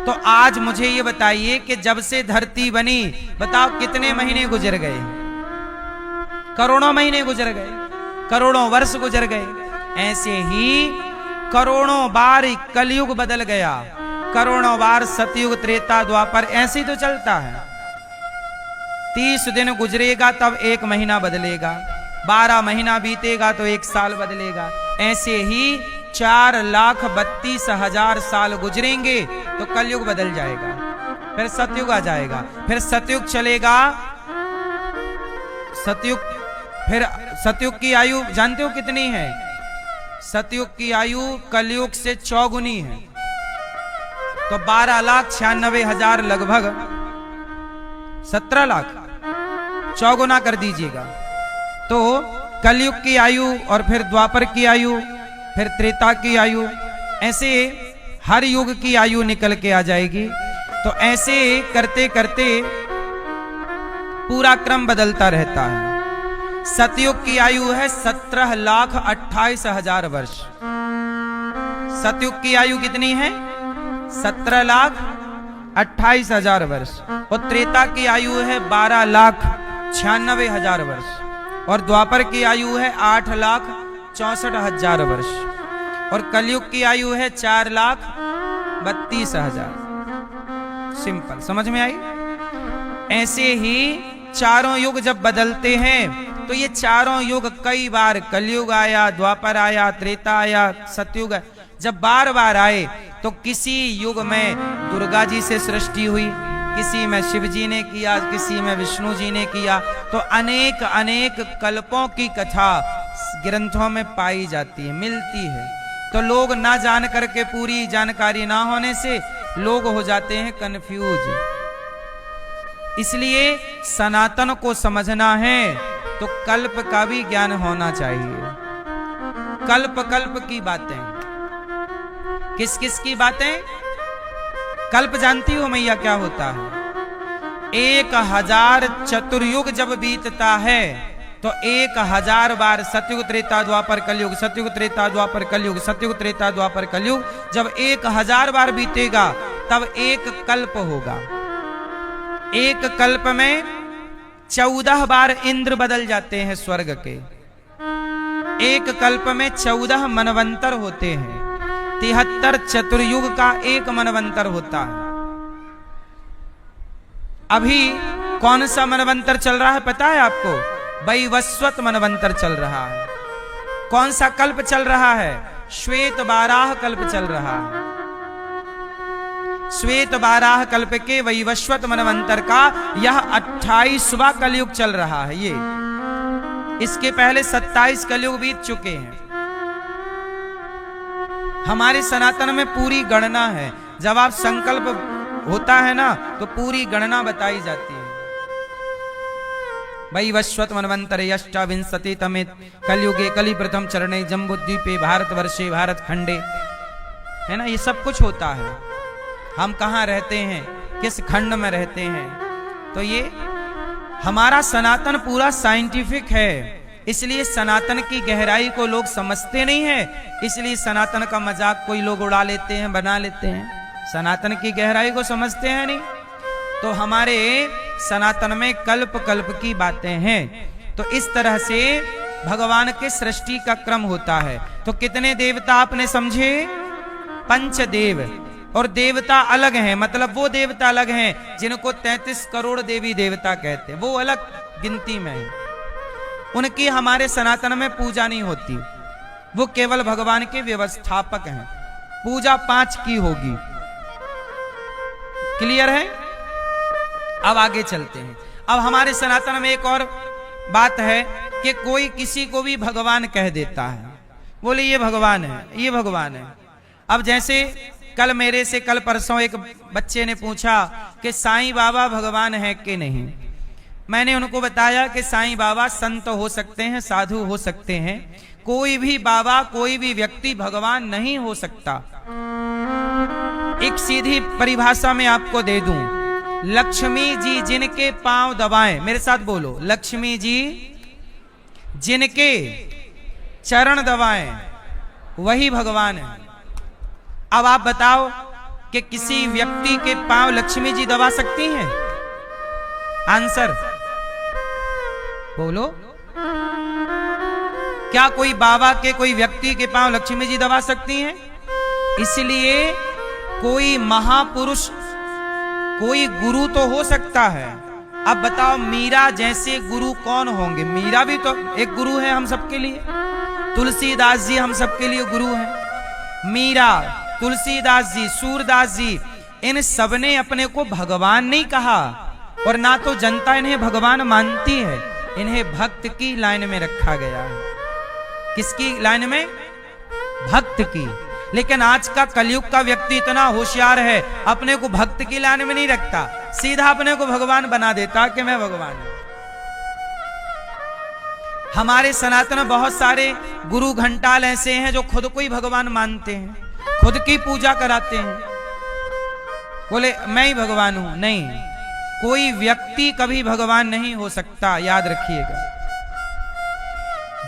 तो आज मुझे ये बताइए कि जब से धरती बनी, बताओ कितने महीने गुजर गए? करोड़ों महीने गुजर गए, करोड़ों वर्ष गुजर गए। ऐसे ही करोड़ों बार कलयुग बदल गया, करोड़ों बार सतयुग, त्रेता, द्वापर, ऐसे ही तो चलता है। 30 दिन गुजरेगा तब 1 महीना बदलेगा, 12 महीना बीतेगा तो 1 साल बदलेगा। ऐसे ही 4,32,000 साल गुजरेंगे तो कलयुग बदल जाएगा, फिर सतयुग आ जाएगा, फिर सतयुग चलेगा। फिर सतयुग की आयु जानते हो कितनी है? सतयुग की आयु कलयुग से 4 गुनी है, तो 12,96,000 लगभग 17 लाख 4 गुना कर दीजिएगा। तो कलयुग की आयु और फिर द्वापर की आयु, फिर त्रेता की आयु, ऐसे हर युग की आयु निकल के आ जाएगी। तो ऐसे करते करते पूरा क्रम बदलता रहता है। सतयुग की आयु है 17,28,000 वर्ष। सतयुग की आयु कितनी है? 17,28,000 वर्ष। और त्रेता की आयु है 12,96,000 वर्ष। और द्वापर की आयु है 8,64,000 वर्ष। और कलयुग की आयु है 4,32,000। सिंपल, समझ में आई? ऐसे ही चारों युग जब बदलते हैं तो ये चारों युग कई बार, कलयुग आया, द्वापर आया, त्रेता आया, सतयुग आया, जब बार बार आए तो किसी युग में दुर्गा जी से सृष्टि हुई, किसी में शिव जी ने किया, किसी में विष्णु जी ने किया। तो अनेक अनेक कल्पों की कथा ग्रंथों में पाई जाती है, मिलती है। तो लोग ना जान करके, पूरी जानकारी ना होने से लोग हो जाते हैं कंफ्यूज। इसलिए सनातन को समझना है तो कल्प का भी ज्ञान होना चाहिए। कल्प कल्प की बातें, किस किस की बातें? कल्प जानती हो मैया क्या होता है? 1000 चतुर्युग जब बीतता है तो 1000 बार सतयुग त्रेता द्वापर कलयुग, सतयुग त्रेता द्वापर कलयुग, सतयुग त्रेता द्वापर कलयुग, जब 1000 बार बीतेगा तब एक कल्प होगा। एक कल्प में 14 बार इंद्र बदल जाते हैं स्वर्ग के। एक कल्प में 14 मनवंतर होते हैं। 73 चतुर्युग का एक मनवंतर होता है। अभी कौन सा मनवंतर चल रहा है पता है आपको? वैवस्वत मनवंतर चल रहा है। कौन सा कल्प चल रहा है? श्वेत बाराह कल्प चल रहा है। श्वेत बाराह कल्प के वैवस्वत मनवंतर का यह 28वां कलयुग चल रहा है। ये इसके पहले 27 कलयुग बीत चुके हैं। हमारे सनातन में पूरी गणना है। जब आप संकल्प होता है ना तो पूरी गणना बताई जाती है। वैवस्वत मनवंतरे अष्टाविंशति तमे कलयुगे कलि प्रथम चरणे जम्बुद्वीपे भारतवर्षे भारत खंडे, है ना, ये सब कुछ होता है। हम कहाँ रहते हैं, किस खंड में रहते हैं, तो ये हमारा सनातन पूरा साइंटिफिक है। इसलिए सनातन की गहराई को लोग समझते नहीं है। इसलिए सनातन का मजाक कोई लोग उड़ा लेते हैं, बना लेते हैं। सनातन की गहराई को समझते हैं नहीं। तो हमारे सनातन में कल्प कल्प की बातें हैं। तो इस तरह से भगवान के सृष्टि का क्रम होता है। तो कितने देवता आपने समझे? पंचदेव। और देवता अलग हैं, मतलब वो देवता अलग हैं जिनको 33 करोड़ देवी देवता कहते हैं, वो अलग गिनती में है। उनकी हमारे सनातन में पूजा नहीं होती। वो केवल भगवान के व्यवस्थापक हैं। पूजा 5 की होगी। क्लियर है? अब आगे चलते हैं। अब हमारे सनातन में एक और बात है कि कोई किसी को भी भगवान कह देता है, बोले ये भगवान है, ये भगवान है। अब जैसे कल मेरे से कल परसों एक बच्चे ने पूछा कि साईं बाबा भगवान है कि नहीं। मैंने उनको बताया कि साईं बाबा संत हो सकते हैं, साधु हो सकते हैं, कोई भी बाबा, कोई भी व्यक्ति भगवान नहीं हो सकता। एक सीधी परिभाषा में आपको दे दूं, लक्ष्मी जी जिनके पांव दबाएं, मेरे साथ बोलो, लक्ष्मी जी जिनके चरण दबाएं वही भगवान है। अब आप बताओ कि किसी व्यक्ति के पांव लक्ष्मी जी दबा सकती हैं? आंसर बोलो। क्या कोई बाबा के, कोई व्यक्ति के पांव लक्ष्मी जी दबा सकती हैं? इसलिए कोई महापुरुष, कोई गुरु तो हो सकता है। अब बताओ मीरा जैसे गुरु कौन होंगे? मीरा भी तो एक गुरु है हम सबके लिए। तुलसीदास जी हम सबके लिए गुरु हैं। मीरा, तुलसीदास जी, सूरदास जी, इन सबने अपने को भगवान नहीं कहा और ना तो जनता इन्हें भगवान मानती है। इन्हें भक्त की लाइन में रखा गया है। किसकी लाइन में? भक्त की। लेकिन आज का कलयुग का व्यक्ति इतना होशियार है, अपने को भक्त की लाइन में नहीं रखता, सीधा अपने को भगवान बना देता कि मैं भगवान हूं। हमारे सनातन में बहुत सारे गुरु घंटाल ऐसे हैं जो खुद को ही भगवान मानते हैं, खुद की पूजा कराते हैं, बोले मैं ही भगवान हूं। नहीं, कोई व्यक्ति कभी भगवान नहीं हो सकता, याद रखिएगा।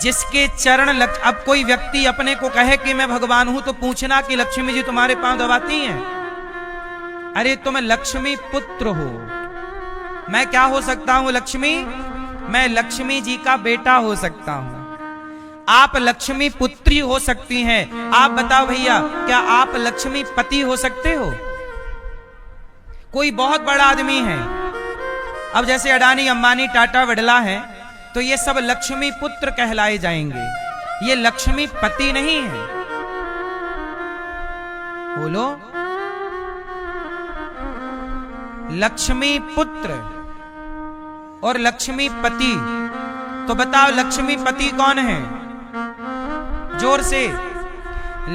जिसके चरण अब कोई व्यक्ति अपने को कहे कि मैं भगवान हूं तो पूछना कि लक्ष्मी जी तुम्हारे पांव दबाती हैं? अरे तुम लक्ष्मी पुत्र हो। मैं क्या हो सकता हूं? लक्ष्मी, मैं लक्ष्मी जी का बेटा हो सकता हूं। आप लक्ष्मी पुत्री हो सकती हैं। आप बताओ भैया, क्या आप लक्ष्मी पति हो सकते हो? कोई बहुत बड़ा आदमी है, अब जैसे अडानी, अंबानी, टाटा, बिड़ला है, तो ये सब लक्ष्मी पुत्र कहलाए जाएंगे। ये लक्ष्मी पति नहीं है। बोलो, लक्ष्मी पुत्र और लक्ष्मी पति। तो बताओ लक्ष्मी पति कौन है? जोर से।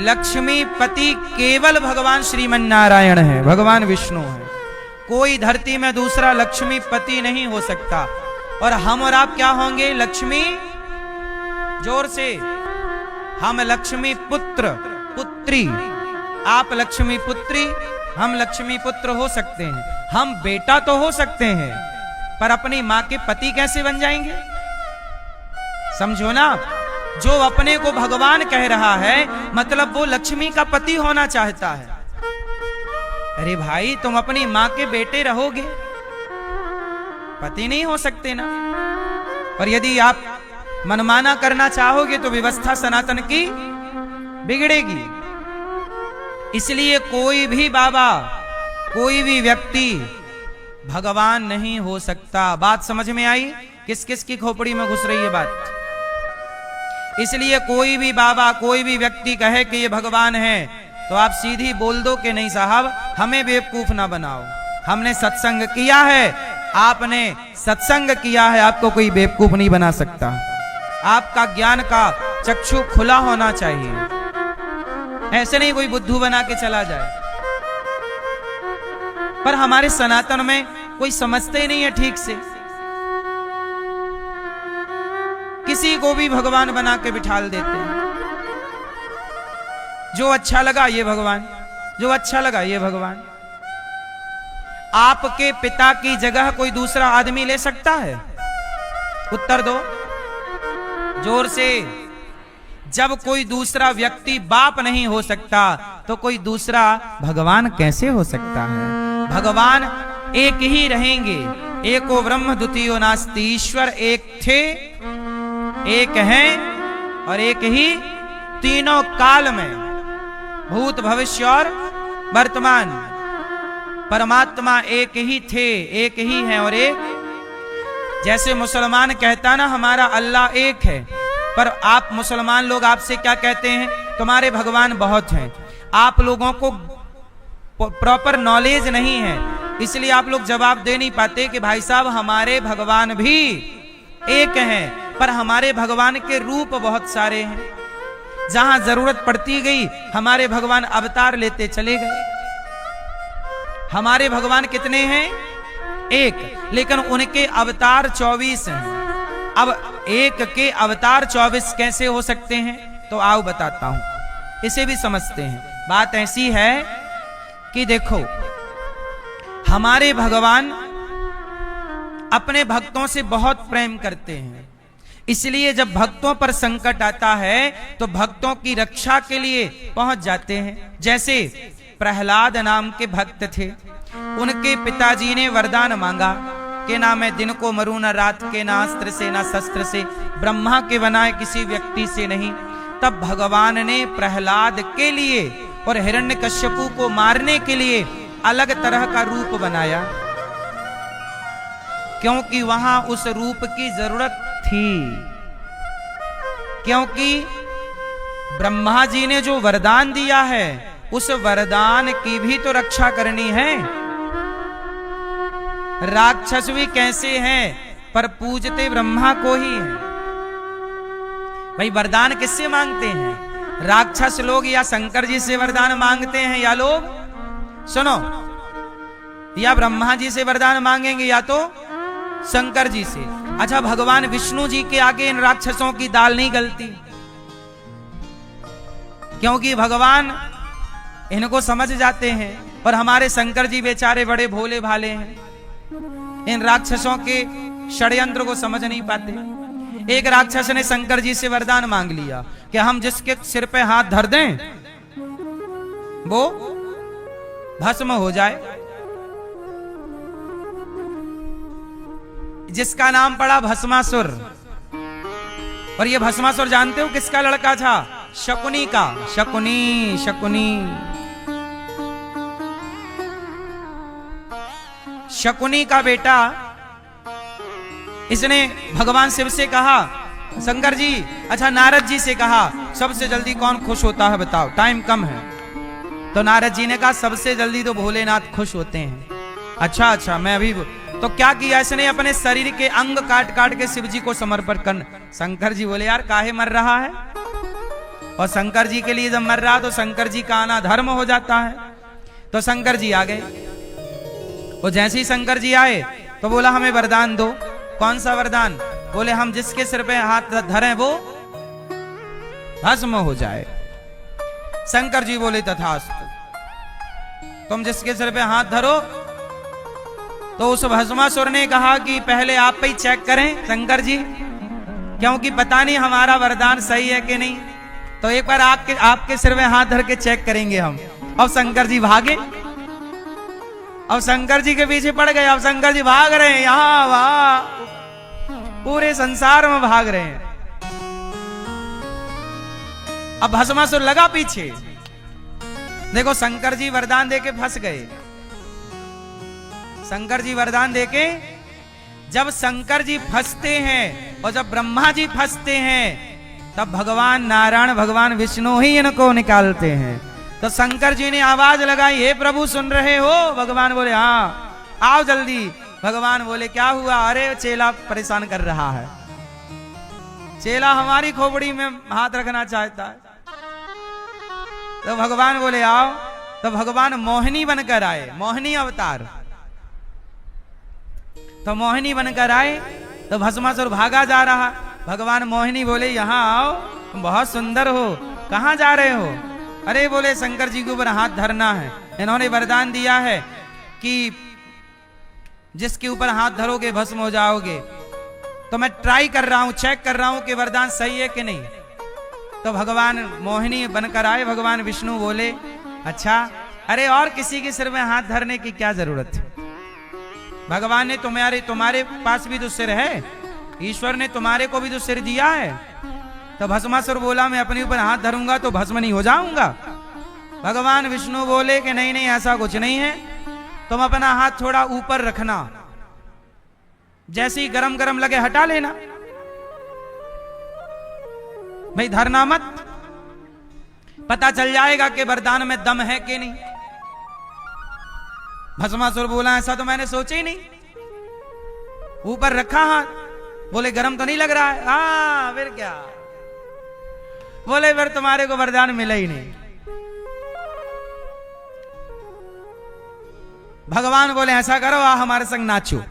लक्ष्मी पति केवल भगवान श्रीमन नारायण है, भगवान विष्णु है। कोई धरती में दूसरा लक्ष्मी पति नहीं हो सकता। और हम और आप क्या होंगे? लक्ष्मी, जोर से, हम लक्ष्मी पुत्र पुत्री। आप लक्ष्मी पुत्री, हम लक्ष्मी पुत्र हो सकते हैं। हम बेटा तो हो सकते हैं, पर अपनी मां के पति कैसे बन जाएंगे? समझो ना, जो अपने को भगवान कह रहा है मतलब वो लक्ष्मी का पति होना चाहता है। अरे भाई, तुम अपनी मां के बेटे रहोगे, पति नहीं हो सकते ना। और यदि आप मनमाना करना चाहोगे तो व्यवस्था सनातन की बिगड़ेगी। इसलिए कोई भी बाबा, कोई भी व्यक्ति भगवान नहीं हो सकता। बात समझ में आई? किस किस की खोपड़ी में घुस रही है बात? इसलिए कोई भी बाबा, कोई भी व्यक्ति कहे कि ये भगवान है तो आप सीधी बोल दो कि नहीं साहब, हमें बेवकूफ ना बनाओ। हमने सत्संग किया है, आपने सत्संग किया है, आपको कोई बेवकूफ नहीं बना सकता। आपका ज्ञान का चक्षु खुला होना चाहिए। ऐसे नहीं कोई बुद्धू बना के चला जाए। पर हमारे सनातन में कोई समझते ही नहीं है ठीक से। किसी को भी भगवान बना के बिठाल देते हैं। जो अच्छा लगा ये भगवान, जो अच्छा लगा ये भगवान। आपके पिता की जगह कोई दूसरा आदमी ले सकता है? उत्तर दो जोर से। जब कोई दूसरा व्यक्ति बाप नहीं हो सकता तो कोई दूसरा भगवान कैसे हो सकता है? भगवान एक ही रहेंगे। एको ब्रह्म द्वितीयो नास्ति। ईश्वर एक थे, एक हैं और एक ही तीनों काल में, भूत भविष्य और वर्तमान। परमात्मा एक ही थे, एक ही हैं और एक। जैसे मुसलमान कहता ना हमारा अल्लाह एक है, पर आप मुसलमान लोग आपसे क्या कहते हैं? तुम्हारे भगवान बहुत हैं। आप लोगों को प्रॉपर नॉलेज नहीं है, इसलिए आप लोग जवाब दे नहीं पाते कि भाई साहब हमारे भगवान भी एक हैं, पर हमारे भगवान के रूप बहुत सारे हैं। जहां जरूरत पड़ती गई हमारे भगवान अवतार लेते चले गए। हमारे भगवान कितने हैं? एक, लेकिन उनके अवतार 24 हैं। अब एक के अवतार 24 कैसे हो सकते हैं? तो आओ बताता हूं, इसे भी समझते हैं। बात ऐसी है कि देखो, हमारे भगवान अपने भक्तों से बहुत प्रेम करते हैं। इसलिए जब भक्तों पर संकट आता है तो भक्तों की रक्षा के लिए पहुंच जाते हैं। जैसे प्रहलाद नाम के भक्त थे, उनके पिताजी ने वरदान मांगा कि ना मैं दिन को मरूं, ना रात के, ना अस्त्र से, ना शस्त्र से, ब्रह्मा के बनाए किसी व्यक्ति से नहीं। तब भगवान ने प्रहलाद के लिए और हिरण्यकश्यपु को मारने के लिए अलग तरह का रूप बनाया, क्योंकि वहां उस रूप की जरूरत थी। क्योंकि ब्रह्मा जी ने जो वरदान दिया है उस वरदान की भी तो रक्षा करनी है। राक्षस भी कैसे हैं, पर पूजते ब्रह्मा को ही है। भाई वरदान किससे मांगते हैं? राक्षस लोग या शंकर जी से वरदान मांगते हैं, या लोग सुनो, या ब्रह्मा जी से वरदान मांगेंगे या तो शंकर जी से। अच्छा, भगवान विष्णु जी के आगे इन राक्षसों की दाल नहीं गलती, क्योंकि भगवान इनको समझ जाते हैं और हमारे शंकर जी बेचारे बड़े भोले भाले हैं, इन राक्षसों के षड्यंत्र को समझ नहीं पाते। एक राक्षस ने शंकर जी से वरदान मांग लिया कि हम जिसके सिर पे हाथ धर दें वो भस्म हो जाए। जिसका नाम पड़ा भस्मासुर। और ये भस्मासुर जानते हो किसका लड़का था? शकुनी का। शकुनी, शकुनी, शकुनी का बेटा। इसने भगवान शिव से कहा, शंकर जी, अच्छा नारद जी से कहा सबसे जल्दी कौन खुश होता है बताओ, टाइम कम है। तो नारद जी ने कहा सबसे जल्दी तो भोलेनाथ खुश होते हैं। अच्छा अच्छा, मैं अभी तो क्या किया इसने, अपने शरीर के अंग काट काट के शिव जी को समर्पण कर। शंकर जी बोले यार काहे मर रहा है, और शंकर जी के लिए जब मर रहा तो शंकर जी का आना धर्म हो जाता है। तो शंकर जी आ गए, वो जैसे ही शंकर जी आए तो बोला हमें वरदान दो। कौन सा वरदान? बोले हम जिसके सिर पे हाथ धरें वो भस्म हो जाए। शंकर जी बोले तथास्तु, तुम जिसके सिर पे हाथ धरो। तो उस भस्मासुर ने कहा कि पहले आप पे ही चेक करें शंकर जी, क्योंकि पता नहीं हमारा वरदान सही है कि नहीं, तो एक बार आपके सिर में हाथ धर के चेक करेंगे हम। अब शंकर जी भागे, अब शंकर जी के पीछे पड़ गए। अब शंकर जी भाग रहे हैं, यहां वहां पूरे संसार में भाग रहे हैं। अब भस्मासुर लगा पीछे। देखो शंकर जी वरदान देके फंस गए। शंकर जी वरदान देके, जब शंकर जी फंसते हैं और जब ब्रह्मा जी फंसते हैं, तब भगवान नारायण भगवान विष्णु ही इनको निकालते हैं। तो शंकर जी ने आवाज लगाई, हे प्रभु सुन रहे हो? भगवान बोले हाँ आओ जल्दी। भगवान बोले क्या हुआ? अरे चेला परेशान कर रहा है, चेला हमारी खोपड़ी में हाथ रखना चाहता है। तो भगवान बोले आओ। तो भगवान मोहिनी बनकर आए, मोहिनी अवतार। तो मोहिनी बनकर आए तो भस्मासुर भागा जा रहा। भगवान मोहिनी बोले यहाँ आओ, तुम बहुत सुंदर हो, कहाँ जा रहे हो? अरे बोले शंकर जी के ऊपर हाथ धरना है, इन्होंने वरदान दिया है कि जिसके ऊपर हाथ धरोगे भस्म हो जाओगे। तो मैं ट्राई कर रहा हूं, चेक कर रहा हूं कि वरदान सही है कि नहीं। तो भगवान मोहिनी बनकर आए। भगवान विष्णु बोले अच्छा, अरे और किसी के सिर में हाथ धरने की क्या जरूरत है? भगवान ने तुम्हारे पास भी तो सिर है, ईश्वर ने तुम्हारे को भी तो सिर दिया है। तो भस्मासुर बोला मैं अपने ऊपर हाथ धरूंगा तो भस्म नहीं हो जाऊंगा। भगवान विष्णु बोले कि नहीं नहीं ऐसा कुछ नहीं है, तुम अपना हाथ थोड़ा ऊपर रखना, जैसे ही गरम गरम लगे हटा लेना, भाई धरना मत, पता चल जाएगा कि वरदान में दम है कि नहीं। भस्मासुर बोला ऐसा तो मैंने सोचा ही नहीं, ऊपर रखा हाथ। बोले गरम तो नहीं लग रहा है? हाँ फिर क्या? बोले फिर तुम्हारे को वरदान मिला ही नहीं। भगवान बोले ऐसा करो आ हमारे संग नाचो।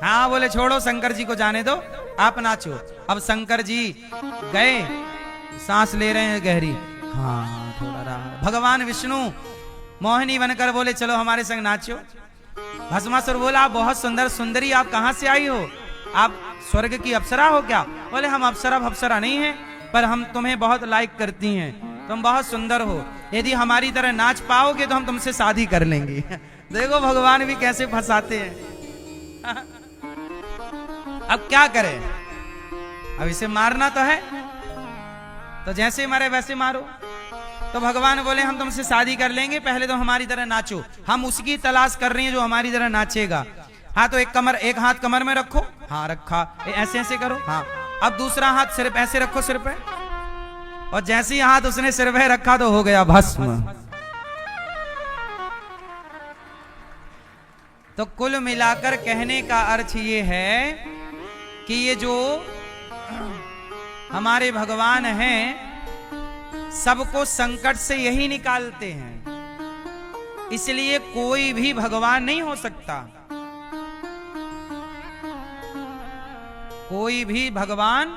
हाँ बोले छोड़ो शंकर जी को जाने दो, आप नाचो। अब शंकर जी गए, सांस ले रहे हैं गहरी, हाँ थोड़ा रहा। भगवान विष्णु मोहिनी बनकर बोले चलो हमारे संग नाचो। भस्मासुर बोला बहुत सुंदर सुंदरी, आप कहां से आई हो? आप स्वर्ग की अप्सरा हो क्या? बोले हम अप्सरा नहीं है, पर हम तुम्हें बहुत लाइक करती हैं, तुम बहुत सुंदर हो, यदि हमारी तरह नाच पाओगे तो हम तुमसे शादी कर लेंगे। देखो भगवान भी कैसे फंसाते हैं। अब क्या करें, अब इसे मारना तो है, तो जैसे मारे वैसे मारो। तो भगवान बोले हम तुमसे शादी कर लेंगे, पहले तो हमारी तरह नाचो। हम उसकी तलाश कर रहे हैं जो हमारी तरह नाचेगा। हाँ तो एक हाथ कमर में रखो, हाँ रखा, ऐसे ऐसे करो, हाँ। अब दूसरा हाथ सिर पे ऐसे रखो, सिर पे, और जैसे ही हाथ उसने सिर पे रखा तो हो गया भस्म। तो कुल मिलाकर कहने का अर्थ ये है कि ये जो हमारे भगवान हैं सबको संकट से यही निकालते हैं, इसलिए कोई भी भगवान नहीं हो सकता। कोई भी भगवान,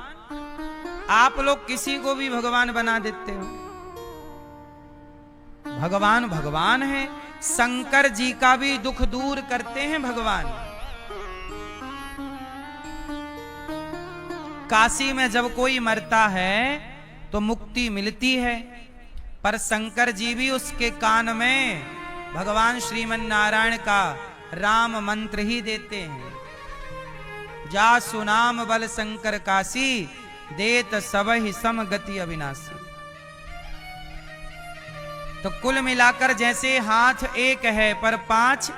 आप लोग किसी को भी भगवान बना देते हो, भगवान भगवान है। शंकर जी का भी दुख दूर करते हैं भगवान। काशी में जब कोई मरता है तो मुक्ति मिलती है, पर शंकर जी भी उसके कान में भगवान श्रीमन नारायण का राम मंत्र ही देते हैं। जा सुनाम बल शंकर काशी, देत सबहि सम गति अविनाशी। तो कुल मिलाकर जैसे हाथ एक है पर 5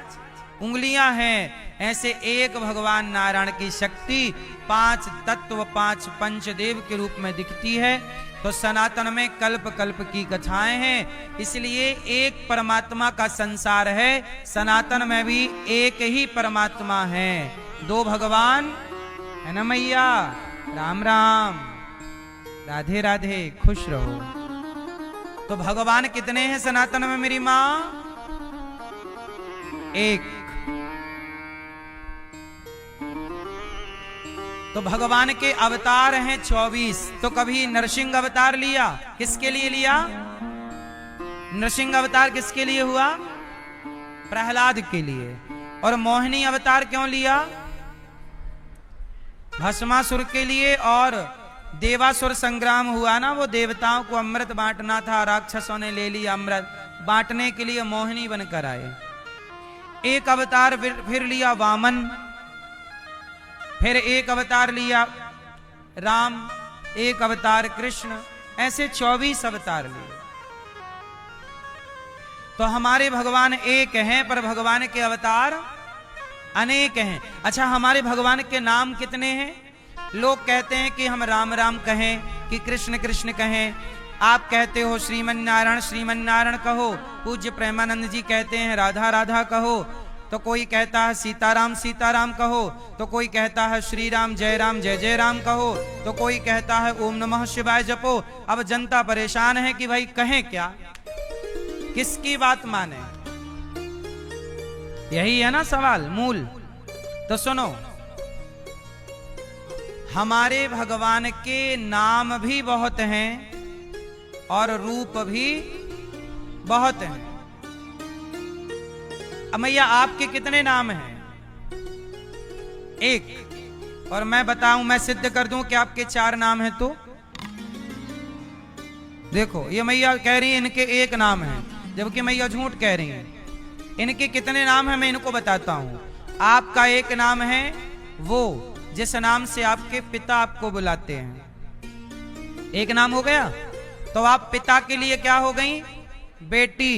उंगलियां हैं, ऐसे एक भगवान नारायण की शक्ति 5 तत्व 5 पंचदेव के रूप में दिखती है। तो सनातन में कल्प कल्प की कथाएं हैं, इसलिए एक परमात्मा का संसार है। सनातन में भी एक ही परमात्मा है, दो भगवान है ना मैया। राम राम, राधे राधे, खुश रहो। तो भगवान कितने हैं सनातन में मेरी मां? एक। तो भगवान के अवतार हैं 24। तो कभी नरसिंह अवतार लिया, किसके लिए लिया? नरसिंह अवतार किसके लिए हुआ? प्रहलाद के लिए। और मोहिनी अवतार क्यों लिया? भस्मासुर के लिए। और देवासुर संग्राम हुआ ना, वो देवताओं को अमृत बांटना था, राक्षसों ने ले लिया अमृत, बांटने के लिए मोहिनी बनकर आए। एक अवतार फिर लिया वामन, फिर एक अवतार लिया राम, एक अवतार कृष्ण, ऐसे 24 अवतार लिए। तो हमारे भगवान एक हैं, पर भगवान के अवतार अनेक हैं। अच्छा, हमारे भगवान के नाम कितने हैं? लोग कहते हैं कि हम राम राम कहें कि कृष्ण कृष्ण कहें। आप कहते हो श्रीमन नारायण श्रीमन नारायण कहो, पूज्य प्रेमानंद जी कहते हैं राधा राधा कहो, तो कोई कहता है सीताराम सीताराम कहो, तो कोई कहता है श्री राम जय राम कहो, तो कोई कहता है ओम नमः शिवाय जपो। अब जनता परेशान है कि भाई कहें क्या, किसकी बात माने? यही है ना सवाल मूल। तो सुनो, हमारे भगवान के नाम भी बहुत हैं और रूप भी बहुत हैं। अब मैया आपके कितने नाम हैं? एक। और मैं बताऊं, मैं सिद्ध कर दूं कि आपके 4 नाम हैं। तो देखो, ये मैया कह रही है इनके एक नाम है, जबकि मैया झूठ कह रही है। इनके कितने नाम हैं मैं इनको बताता हूं। आपका एक नाम है वो जिस नाम से आपके पिता आपको बुलाते हैं, एक नाम हो गया। तो आप पिता के लिए क्या हो गई? बेटी।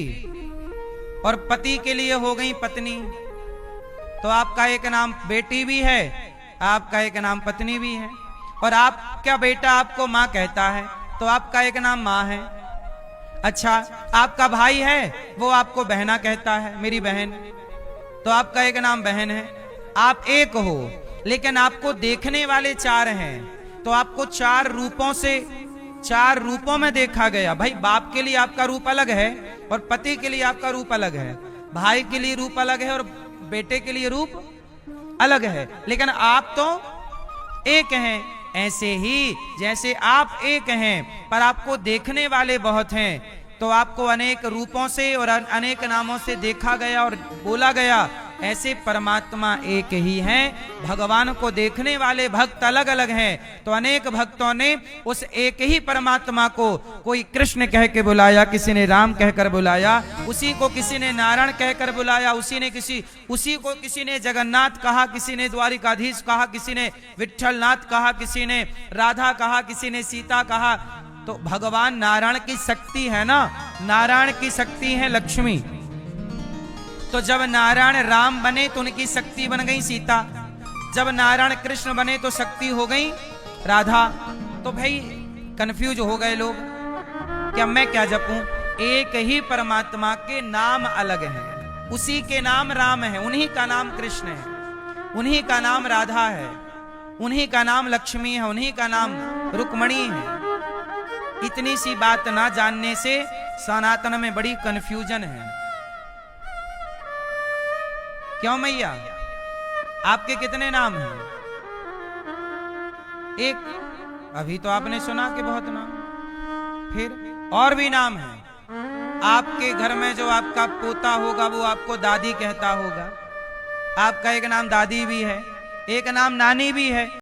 और पति के लिए हो गई पत्नी। तो आपका एक नाम बेटी भी है, आपका एक नाम पत्नी भी है। और आपका बेटा आपको माँ कहता है, तो आपका एक नाम माँ है। अच्छा, आपका भाई है, वो आपको बहना कहता है, मेरी बहन, तो आपका एक नाम बहन है। आप एक हो, लेकिन आपको देखने वाले 4 हैं। तो आपको 4 रूपों से 4 रूपों में देखा गया। भाई, बाप के लिए आपका रूप अलग है और पति के लिए आपका रूप अलग है, भाई के लिए रूप अलग है और बेटे के लिए रूप अलग है, लेकिन आप तो एक हैं। ऐसे ही जैसे आप एक हैं पर आपको देखने वाले बहुत हैं, तो आपको अनेक रूपों से और अनेक नामों से देखा गया और बोला गया। ऐसे परमात्मा एक ही हैं। भगवान को देखने वाले भक्त अलग अलग हैं, तो अनेक भक्तों ने उस एक ही परमात्मा को, कोई कृष्ण कह के बुलाया, किसी ने राम कहकर बुलाया, उसी को किसी ने नारायण कहकर बुलाया, उसी को किसी ने जगन्नाथ कहा, किसी ने द्वारिकाधीश कहा, किसी ने विट्ठलनाथ कहा, किसी ने राधा कहा, किसी ने सीता कहा। तो भगवान नारायण की शक्ति है ना, नारायण की शक्ति है लक्ष्मी। तो जब नारायण राम बने तो उनकी शक्ति बन गई सीता, जब नारायण कृष्ण बने तो शक्ति हो गई राधा। तो भाई कंफ्यूज हो गए लोग कि अब मैं क्या जपूं? एक ही परमात्मा के नाम अलग हैं, उसी के नाम राम है, उन्हीं का नाम कृष्ण है, उन्हीं का नाम राधा है, उन्हीं का नाम लक्ष्मी है, उन्हीं का नाम रुक्मणी है। इतनी सी बात ना जानने से सनातन में बड़ी कंफ्यूजन है। क्यों मैया, आपके कितने नाम हैं? एक। अभी तो आपने सुना कि बहुत नाम, फिर और भी नाम हैं। आपके घर में जो आपका पोता होगा वो आपको दादी कहता होगा, आपका एक नाम दादी भी है, एक नाम नानी भी है।